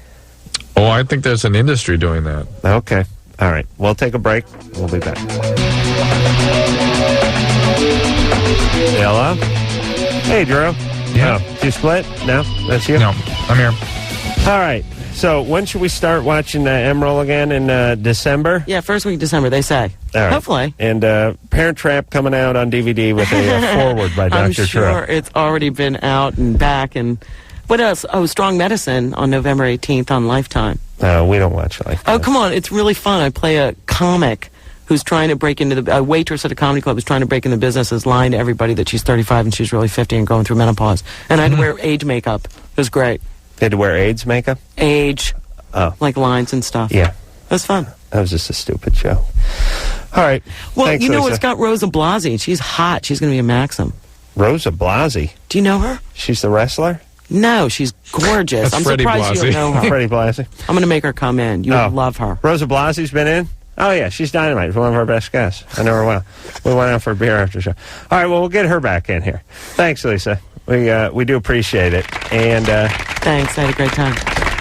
Oh, I think there's an industry doing that. Okay. All right. We'll take a break. We'll be back. Hello? Hey, Drew. Yeah. Oh, did you split? No? That's you? No, I'm here. All right. So when should we start watching Emerald again? In December? Yeah, first week of December, they say. All right. Hopefully. And Parent Trap coming out on DVD with a foreword by Dr. I'm sure it's already been out and back. And what else? Oh, Strong Medicine on November 18th on Lifetime. No, we don't watch Lifetime. Oh, come on. It's really fun. I play a comic who's trying to break into a waitress at a comedy club who's trying to break into the business, is lying to everybody that she's 35 and she's really 50 and going through menopause. And I had to wear age makeup. It was great. They had to wear AIDS makeup? Age. Oh. Like lines and stuff. Yeah. It was fun. That was just a stupid show. All right. Well, Thanks, you know, Lisa. it's got Rosa Blasi. She's hot. She's going to be a Maxim. Rosa Blasi? Do you know her? She's the wrestler? No, she's gorgeous. That's I'm Freddie surprised Blassie. you don't know her. Freddie Blassie. I'm going to make her come in. You would love her. Rosa Blasi's been in? Oh, yeah, she's dynamite. She's one of our best guests. I know her well. We went out for a beer after the show. All right, well, we'll get her back in here. Thanks, Lisa. We do appreciate it. And thanks. I had a great time.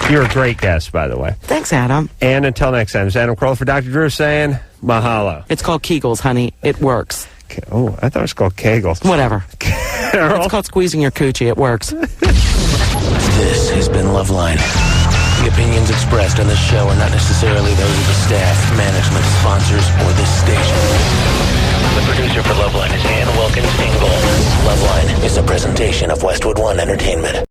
You're a great guest, by the way. Thanks, Adam. And until next time, it's Adam Carolla for Dr. Drew saying mahalo. It's called Kegels, honey. It works. Oh, I thought it was called Kegels. Whatever. It's called squeezing your coochie. It works. This has been Loveline. The opinions expressed on this show are not necessarily those of the staff, management, sponsors, or this station. The producer for Loveline is Ann Wilkins Engel. Loveline is a presentation of Westwood One Entertainment.